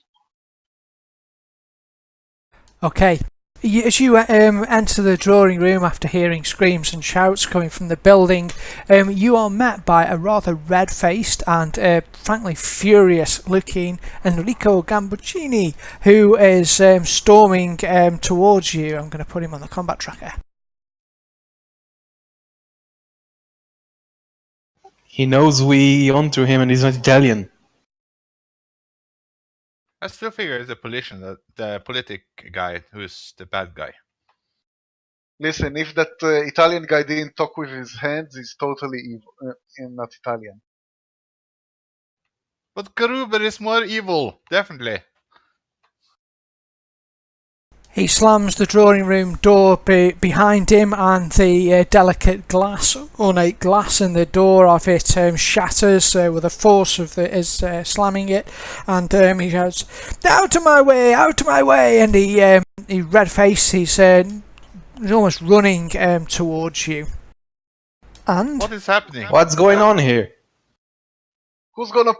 Okay. As you enter the drawing room after hearing screams and shouts coming from the building, you are met by a rather red-faced and frankly furious-looking Enrico Gambuccini, who is storming towards you. I'm going to put him on the combat tracker. He knows we onto him and he's not Italian. I still figure it's the politic guy who's the bad guy. Listen, if that Italian guy didn't talk with his hands, he's totally evil and not Italian. But Gruber is more evil, definitely. He slams the drawing room door behind him, and the delicate glass, ornate glass in the door of it shatters with the force of his slamming it, and he shouts, "Out of my way! Out of my way!" And he red-faced, he's almost running towards you. And What is happening? What's going on here? Who's gonna